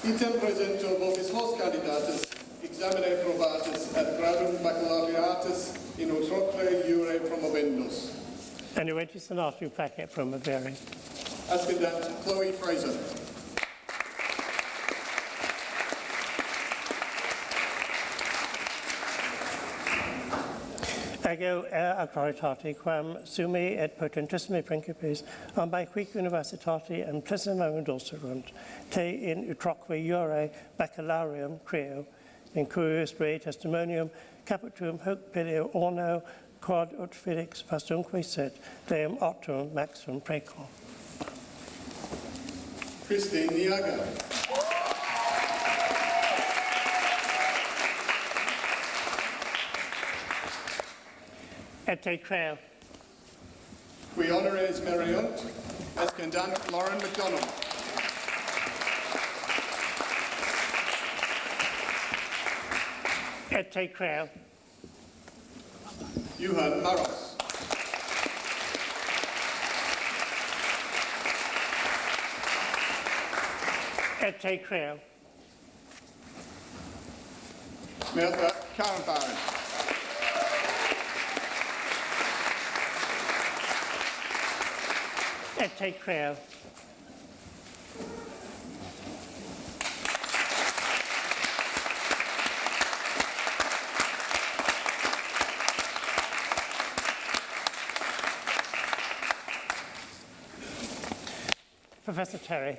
Item presento vobis hos candidatus, examine probatus ad gradum baccalaureatus in utroque iure promovendos. And went to an artery placket from a very. Ascendant Chloe Fraser. Ego acroritati quam sumi et potentissimi principis ambique universitati and plissimum dulcerunt te in utroque iure baccalaureum creo in curius rei testimonium capitum hoc pilio orno quod ut felix pastumque sit deum optum maximum precor. Christine Niaga. Ete Creel. Qui honoris meriunt, Escendant Lauren McDonald. Ete Creel. Johan Maros. Ete Creel. Mr. Karen Barron. Ete Creel. Professor Terry.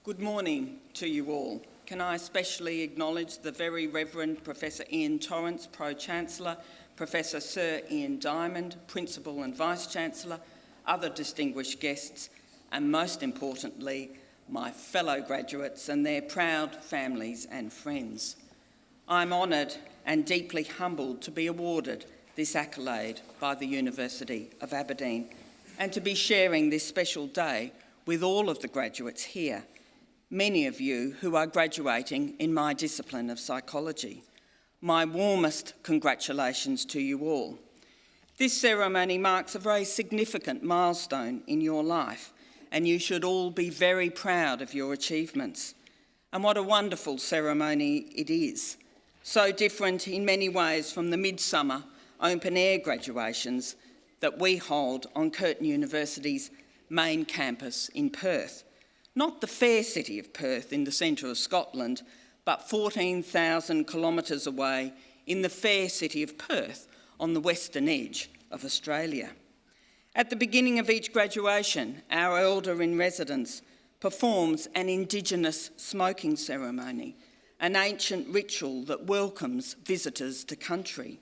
Good morning to you all. Can I especially acknowledge the Very Reverend Professor Ian Torrance, Pro-Chancellor, Professor Sir Ian Diamond, Principal and Vice-Chancellor, other distinguished guests, and most importantly, my fellow graduates and their proud families and friends. I'm honoured and deeply humbled to be awarded this accolade by the University of Aberdeen and to be sharing this special day with all of the graduates here, many of you who are graduating in my discipline of psychology. My warmest congratulations to you all. This ceremony marks a very significant milestone in your life, and you should all be very proud of your achievements. And what a wonderful ceremony it is. So different in many ways from the midsummer open-air graduations that we hold on Curtin University's main campus in Perth. Not the fair city of Perth in the centre of Scotland, but 14,000 kilometres away in the fair city of Perth on the western edge of Australia. At the beginning of each graduation, our elder in residence performs an Indigenous smoking ceremony, an ancient ritual that welcomes visitors to country.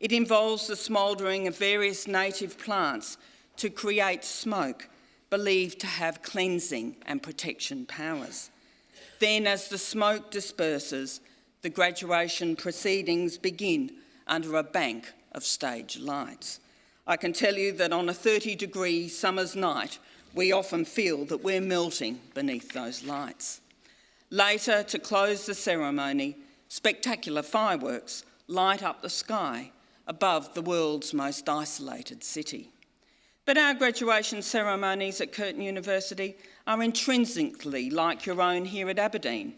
It involves the smouldering of various native plants to create smoke believed to have cleansing and protection powers. Then, as the smoke disperses, the graduation proceedings begin under a bank of stage lights. I can tell you that on a 30-degree summer's night, we often feel that we're melting beneath those lights. Later, to close the ceremony, spectacular fireworks light up the sky above the world's most isolated city. But our graduation ceremonies at Curtin University are intrinsically like your own here at Aberdeen.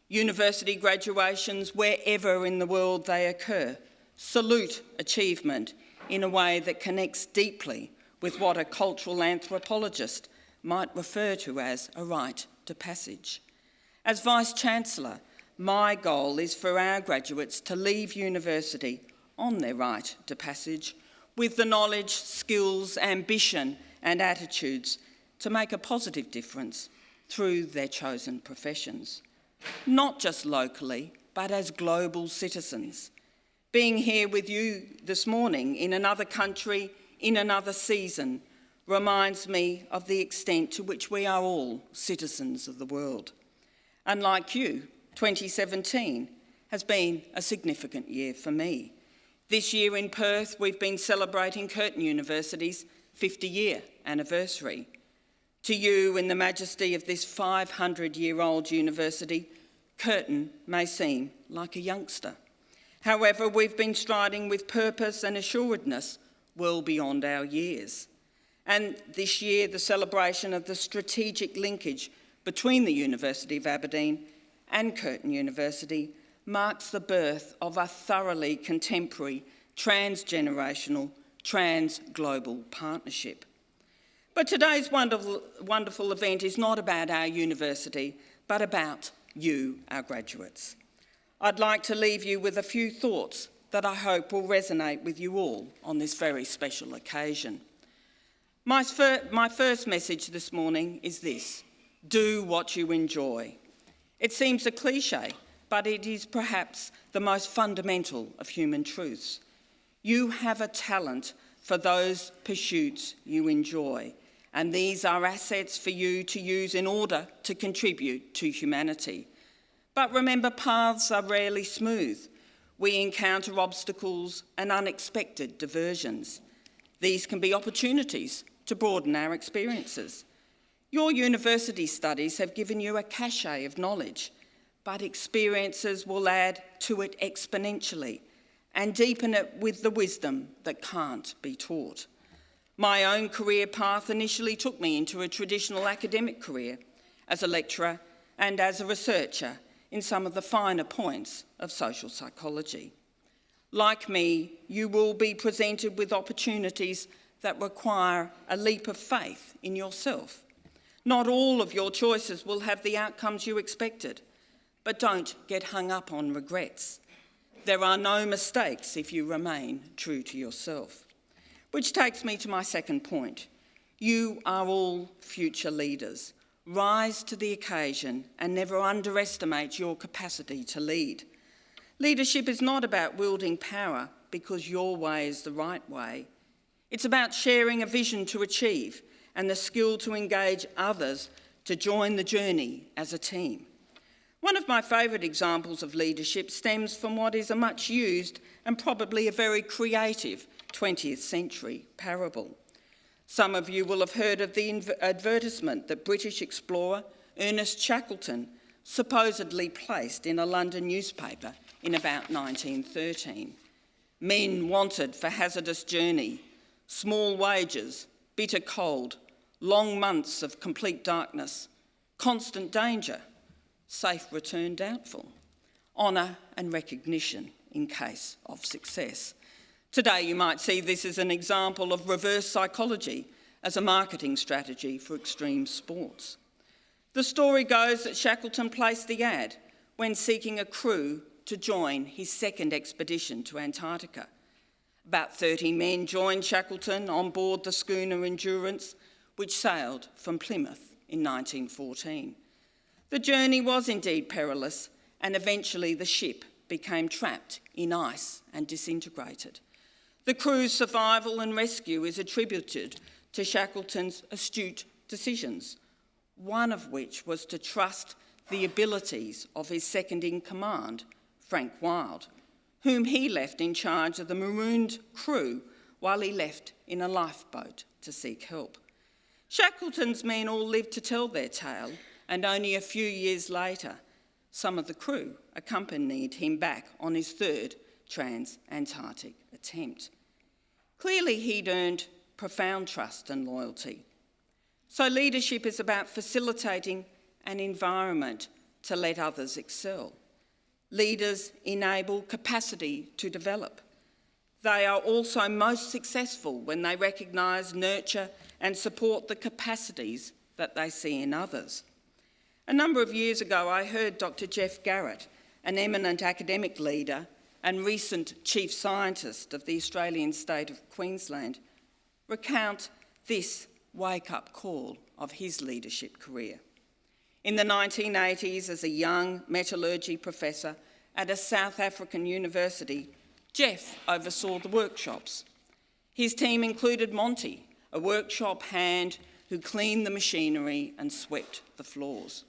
University graduations, wherever in the world they occur, salute achievement in a way that connects deeply with what a cultural anthropologist might refer to as a rite to passage. As Vice-Chancellor, my goal is for our graduates to leave university on their rite to passage with the knowledge, skills, ambition and attitudes to make a positive difference through their chosen professions. Not just locally, but as global citizens. Being here with you this morning in another country, in another season, reminds me of the extent to which we are all citizens of the world. And like you, 2017 has been a significant year for me. This year in Perth, we've been celebrating Curtin University's 50-year anniversary. To you, in the majesty of this 500-year-old university, Curtin may seem like a youngster. However, we've been striding with purpose and assuredness well beyond our years. And this year, the celebration of the strategic linkage between the University of Aberdeen and Curtin University marks the birth of a thoroughly contemporary, trans-generational, trans-global partnership. But today's wonderful event is not about our university, but about you, our graduates. I'd like to leave you with a few thoughts that I hope will resonate with you all on this very special occasion. My first message this morning is this: do what you enjoy. It seems a cliche, but it is perhaps the most fundamental of human truths. You have a talent for those pursuits you enjoy, and these are assets for you to use in order to contribute to humanity. But remember, paths are rarely smooth. We encounter obstacles and unexpected diversions. These can be opportunities to broaden our experiences. Your university studies have given you a cachet of knowledge, but experiences will add to it exponentially and deepen it with the wisdom that can't be taught. My own career path initially took me into a traditional academic career as a lecturer and as a researcher in some of the finer points of social psychology. Like me, you will be presented with opportunities that require a leap of faith in yourself. Not all of your choices will have the outcomes you expected, but don't get hung up on regrets. There are no mistakes if you remain true to yourself. Which takes me to my second point. You are all future leaders. Rise to the occasion and never underestimate your capacity to lead. Leadership is not about wielding power because your way is the right way. It's about sharing a vision to achieve and the skill to engage others to join the journey as a team. One of my favourite examples of leadership stems from what is a much used and probably a very creative 20th century parable. Some of you will have heard of the advertisement that British explorer Ernest Shackleton supposedly placed in a London newspaper in about 1913. Men wanted for hazardous journey, small wages, bitter cold, long months of complete darkness, constant danger, safe return doubtful, honour and recognition in case of success. Today you might see this as an example of reverse psychology as a marketing strategy for extreme sports. The story goes that Shackleton placed the ad when seeking a crew to join his second expedition to Antarctica. About 30 men joined Shackleton on board the schooner Endurance, which sailed from Plymouth in 1914. The journey was indeed perilous, and eventually the ship became trapped in ice and disintegrated. The crew's survival and rescue is attributed to Shackleton's astute decisions, one of which was to trust the abilities of his second-in-command, Frank Wild, whom he left in charge of the marooned crew while he left in a lifeboat to seek help. Shackleton's men all lived to tell their tale, and only a few years later, some of the crew accompanied him back on his third trans-Antarctic attempt. Clearly, he'd earned profound trust and loyalty. So leadership is about facilitating an environment to let others excel. Leaders enable capacity to develop. They are also most successful when they recognise, nurture and support the capacities that they see in others. A number of years ago, I heard Dr. Jeff Garrett, an eminent academic leader and recent chief scientist of the Australian state of Queensland, recount this wake-up call of his leadership career. In the 1980s, as a young metallurgy professor at a South African university, Jeff oversaw the workshops. His team included Monty, a workshop hand who cleaned the machinery and swept the floors.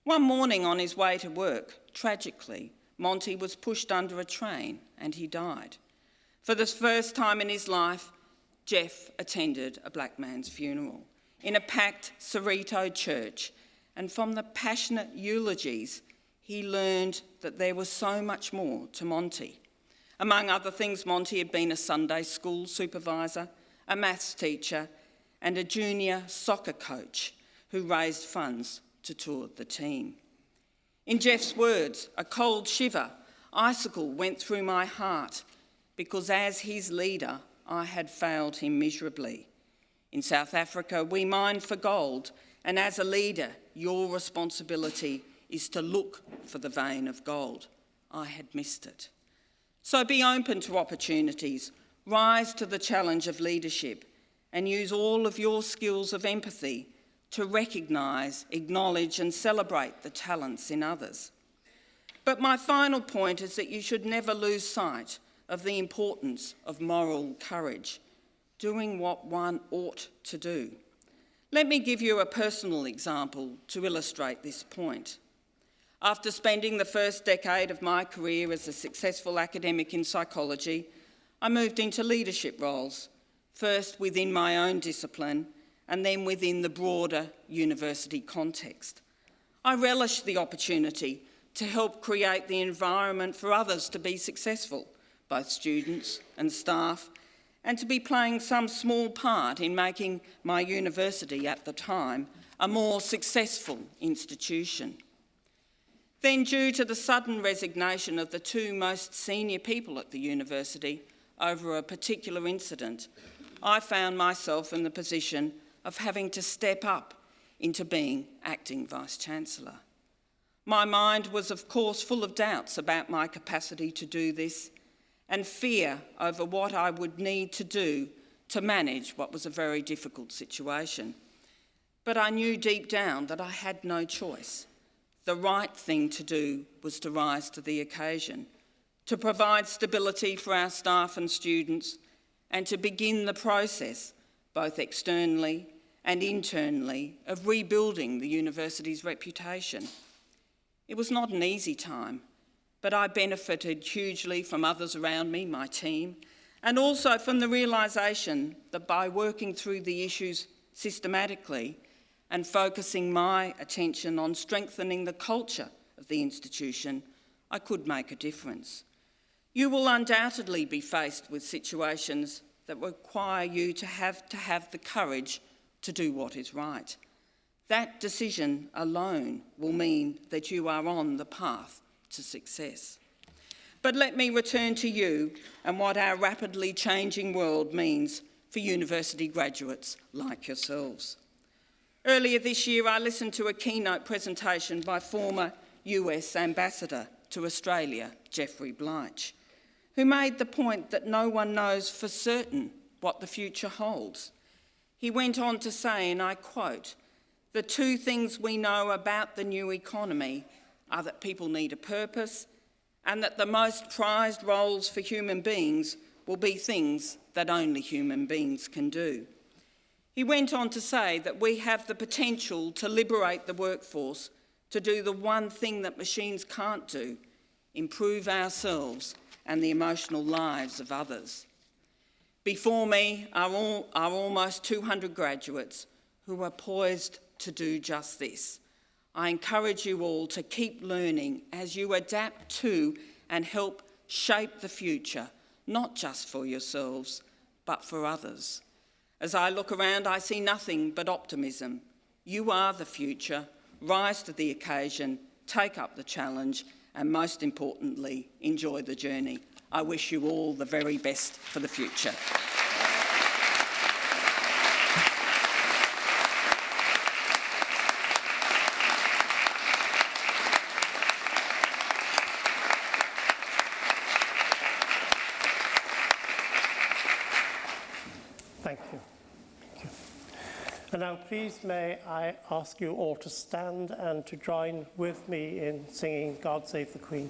One morning on his way to work, tragically, Monty was pushed under a train and he died. For the first time in his life, Jeff attended a black man's funeral in a packed Cerrito church, and from the passionate eulogies, he learned that there was so much more to Monty. Among other things, Monty had been a Sunday school supervisor, a maths teacher, and a junior soccer coach who raised funds to tour the team. In Jeff's words, a cold shiver, icicle went through my heart because as his leader, I had failed him miserably. In South Africa, we mine for gold, and as a leader, your responsibility is to look for the vein of gold. I had missed it. So be open to opportunities, rise to the challenge of leadership, and use all of your skills of empathy to recognise, acknowledge and celebrate the talents in others. But my final point is that you should never lose sight of the importance of moral courage, doing what one ought to do. Let me give you a personal example to illustrate this point. After spending the first decade of my career as a successful academic in psychology, I moved into leadership roles, first within my own discipline and then within the broader university context. I relish the opportunity to help create the environment for others to be successful, both students and staff, and to be playing some small part in making my university at the time a more successful institution. Then, due to the sudden resignation of the two most senior people at the university over a particular incident, I found myself in the position of having to step up into being acting Vice-Chancellor. My mind was, of course, full of doubts about my capacity to do this and fear over what I would need to do to manage what was a very difficult situation. But I knew deep down that I had no choice. The right thing to do was to rise to the occasion, to provide stability for our staff and students, and to begin the process, both externally and internally, of rebuilding the university's reputation. It was not an easy time, but I benefited hugely from others around me, my team, and also from the realisation that by working through the issues systematically and focusing my attention on strengthening the culture of the institution, I could make a difference. You will undoubtedly be faced with situations that require you to have the courage to do what is right. That decision alone will mean that you are on the path to success. But let me return to you and what our rapidly changing world means for university graduates like yourselves. Earlier this year, I listened to a keynote presentation by former US Ambassador to Australia, Jeffrey Bleich, who made the point that no one knows for certain what the future holds. He went on to say, and I quote, "The two things we know about the new economy are that people need a purpose and that the most prized roles for human beings will be things that only human beings can do." He went on to say that we have the potential to liberate the workforce to do the one thing that machines can't do, improve ourselves and the emotional lives of others. Before me are almost 200 graduates who are poised to do just this. I encourage you all to keep learning as you adapt to and help shape the future, not just for yourselves, but for others. As I look around, I see nothing but optimism. You are the future. Rise to the occasion, take up the challenge, and most importantly, enjoy the journey. I wish you all the very best for the future. Thank you. Thank you. And now please may I ask you all to stand and to join with me in singing God Save the Queen.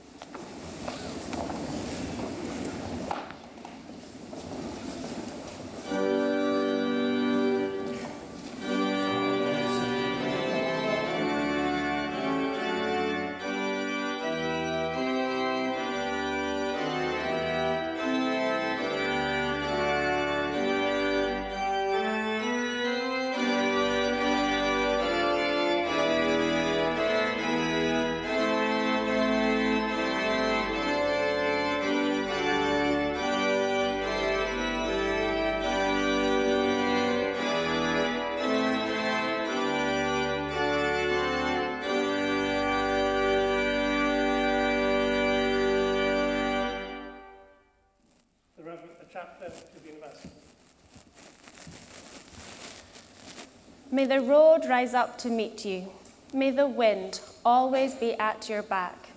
May the road rise up to meet you. May the wind always be at your back.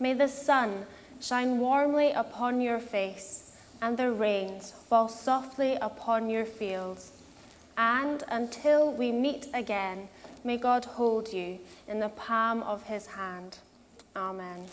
May the sun shine warmly upon your face, and the rains fall softly upon your fields. And until we meet again, may God hold you in the palm of his hand. Amen.